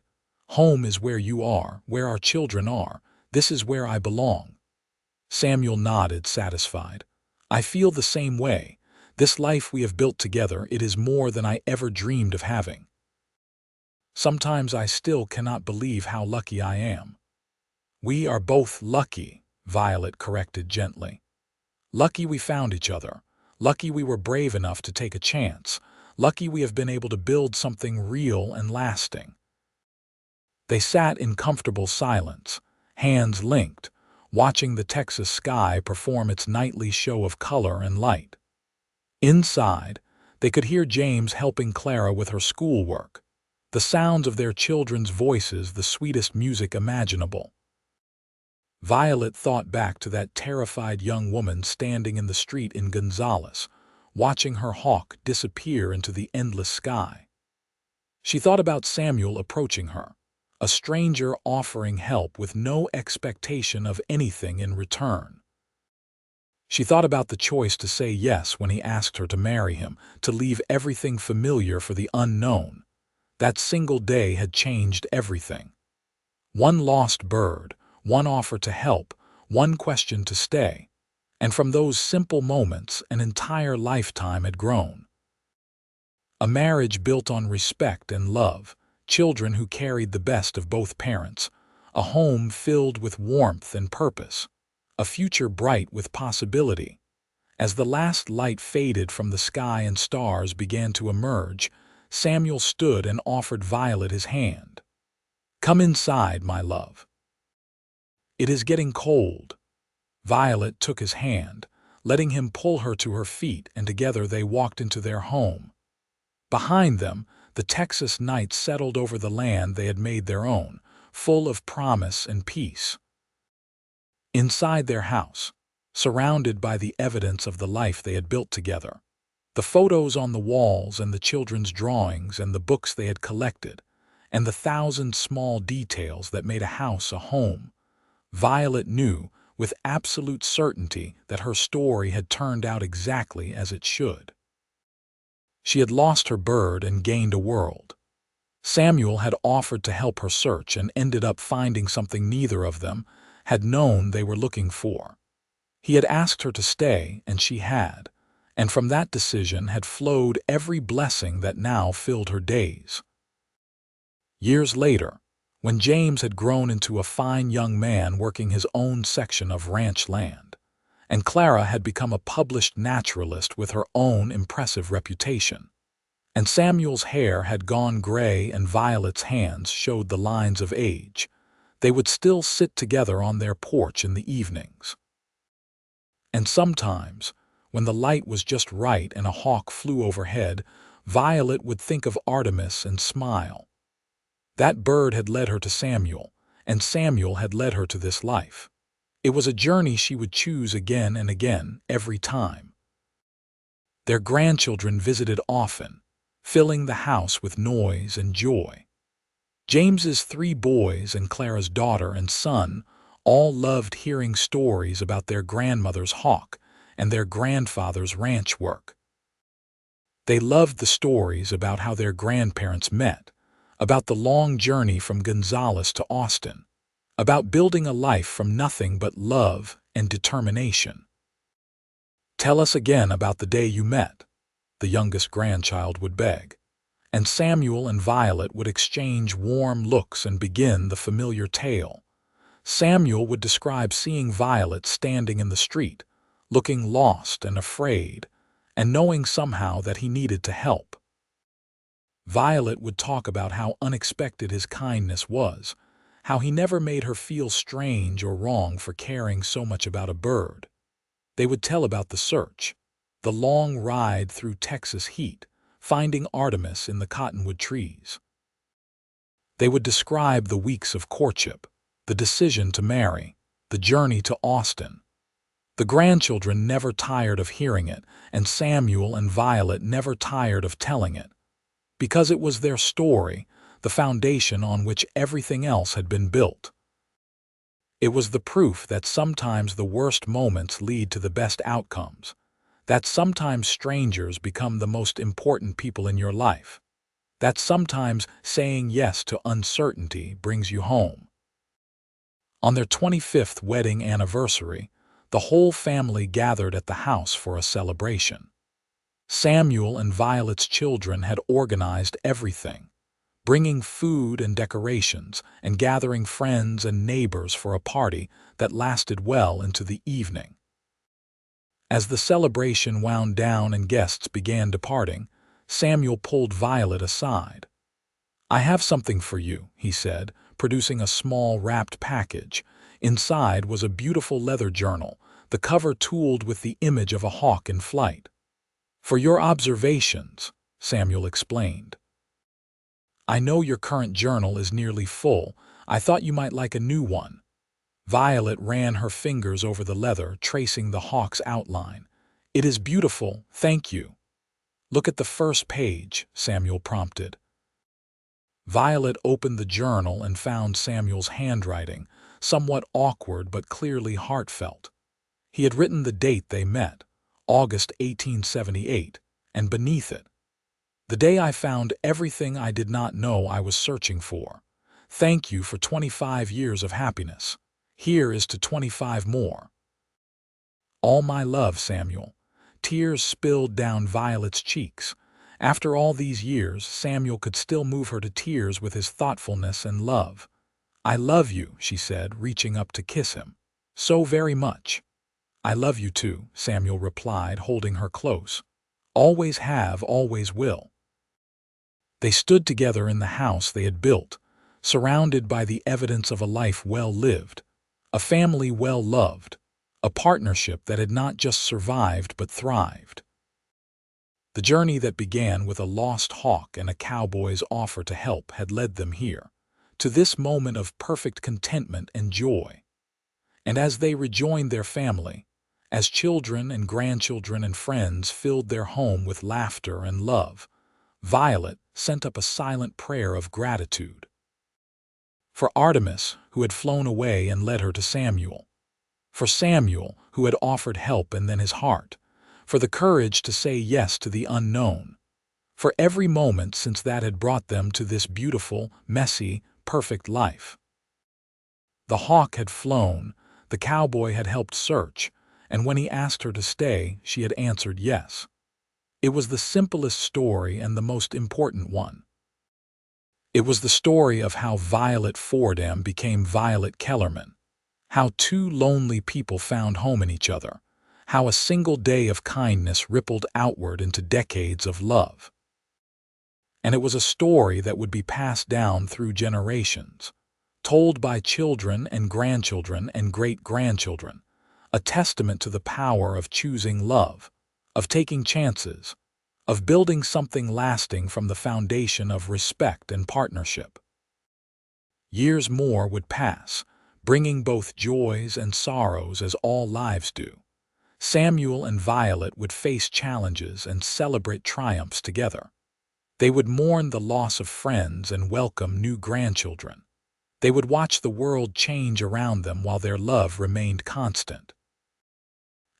Home is where you are, where our children are. This is where I belong." Samuel nodded, satisfied. "I feel the same way. This life we have built together, it is more than I ever dreamed of having. Sometimes I still cannot believe how lucky I am." "We are both lucky," Violet corrected gently. "Lucky we found each other. Lucky we were brave enough to take a chance. Lucky we have been able to build something real and lasting." They sat in comfortable silence, hands linked, watching the Texas sky perform its nightly show of color and light. Inside, they could hear James helping Clara with her schoolwork, the sounds of their children's voices the sweetest music imaginable. Violet thought back to that terrified young woman standing in the street in Gonzales, watching her hawk disappear into the endless sky. She thought about Samuel approaching her, a stranger offering help with no expectation of anything in return. She thought about the choice to say yes when he asked her to marry him, to leave everything familiar for the unknown. That single day had changed everything. One lost bird, one offer to help, one question to stay. And from those simple moments, an entire lifetime had grown. A marriage built on respect and love, children who carried the best of both parents, a home filled with warmth and purpose, a future bright with possibility. As the last light faded from the sky and stars began to emerge, Samuel stood and offered Violet his hand. "Come inside, my love. It is getting cold." Violet took his hand, letting him pull her to her feet, and together they walked into their home. Behind them, the Texas night settled over the land they had made their own, full of promise and peace. Inside their house, surrounded by the evidence of the life they had built together, the photos on the walls and the children's drawings and the books they had collected, and the thousand small details that made a house a home, Violet knew with absolute certainty that her story had turned out exactly as it should. She had lost her bird and gained a world. Samuel had offered to help her search and ended up finding something neither of them had known they were looking for. He had asked her to stay, and she had, and from that decision had flowed every blessing that now filled her days. Years later, when James had grown into a fine young man working his own section of ranch land, and Clara had become a published naturalist with her own impressive reputation, and Samuel's hair had gone gray and Violet's hands showed the lines of age, they would still sit together on their porch in the evenings. And sometimes, when the light was just right and a hawk flew overhead, Violet would think of Artemis and smile. That bird had led her to Samuel, and Samuel had led her to this life. It was a journey she would choose again and again, every time. Their grandchildren visited often, filling the house with noise and joy. James's 3 boys and Clara's daughter and son all loved hearing stories about their grandmother's hawk and their grandfather's ranch work. They loved the stories about how their grandparents met, about the long journey from Gonzales to Austin, about building a life from nothing but love and determination. "Tell us again about the day you met," the youngest grandchild would beg, and Samuel and Violet would exchange warm looks and begin the familiar tale. Samuel would describe seeing Violet standing in the street, looking lost and afraid, and knowing somehow that he needed to help. Violet would talk about how unexpected his kindness was, how he never made her feel strange or wrong for caring so much about a bird. They would tell about the search, the long ride through Texas heat, finding Artemis in the cottonwood trees. They would describe the weeks of courtship, the decision to marry, the journey to Austin. The grandchildren never tired of hearing it, and Samuel and Violet never tired of telling it, because it was their story, the foundation on which everything else had been built. It was the proof that sometimes the worst moments lead to the best outcomes, that sometimes strangers become the most important people in your life, that sometimes saying yes to uncertainty brings you home. On their 25th wedding anniversary, the whole family gathered at the house for a celebration. Samuel and Violet's children had organized everything, bringing food and decorations and gathering friends and neighbors for a party that lasted well into the evening. As the celebration wound down and guests began departing, Samuel pulled Violet aside. "I have something for you," he said, producing a small wrapped package. Inside was a beautiful leather journal, the cover tooled with the image of a hawk in flight. "For your observations," Samuel explained. "I know your current journal is nearly full. I thought you might like a new one." Violet ran her fingers over the leather, tracing the hawk's outline. "It is beautiful, thank you." "Look at the first page," Samuel prompted. Violet opened the journal and found Samuel's handwriting, somewhat awkward but clearly heartfelt. He had written the date they met, August 1878, and beneath it, "The day I found everything I did not know I was searching for. Thank you for 25 years of happiness. Here is to 25 more. All my love, Samuel." Tears spilled down Violet's cheeks. After all these years, Samuel could still move her to tears with his thoughtfulness and love. "I love you," she said, reaching up to kiss him. "So very much." "I love you too," Samuel replied, holding her close. "Always have, always will." They stood together in the house they had built, surrounded by the evidence of a life well lived, a family well loved, a partnership that had not just survived but thrived. The journey that began with a lost hawk and a cowboy's offer to help had led them here, to this moment of perfect contentment and joy. And as they rejoined their family, as children and grandchildren and friends filled their home with laughter and love, Violet sent up a silent prayer of gratitude. For Artemis, who had flown away and led her to Samuel. For Samuel, who had offered help and then his heart. For the courage to say yes to the unknown. For every moment since that had brought them to this beautiful, messy, perfect life. The hawk had flown, the cowboy had helped search, and when he asked her to stay, she had answered yes. It was the simplest story and the most important one. It was the story of how Violet Fordham became Violet Kellerman, how two lonely people found home in each other, how a single day of kindness rippled outward into decades of love. And it was a story that would be passed down through generations, told by children and grandchildren and great-grandchildren, a testament to the power of choosing love, of taking chances, of building something lasting from the foundation of respect and partnership. Years more would pass, bringing both joys and sorrows as all lives do. Samuel and Violet would face challenges and celebrate triumphs together. They would mourn the loss of friends and welcome new grandchildren. They would watch the world change around them while their love remained constant.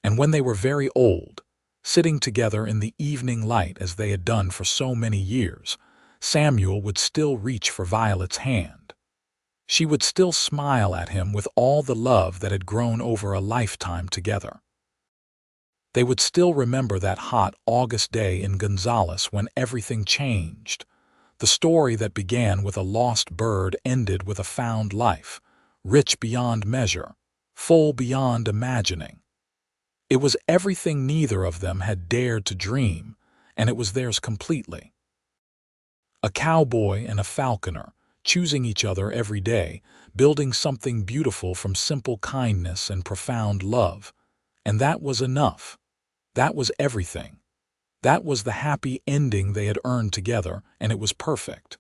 And when they were very old, sitting together in the evening light as they had done for so many years, Samuel would still reach for Violet's hand. She would still smile at him with all the love that had grown over a lifetime together. They would still remember that hot August day in Gonzales when everything changed. The story that began with a lost bird ended with a found life, rich beyond measure, full beyond imagining. It was everything neither of them had dared to dream, and it was theirs completely. A cowboy and a falconer, choosing each other every day, building something beautiful from simple kindness and profound love. And that was enough. That was everything. That was the happy ending they had earned together, and it was perfect.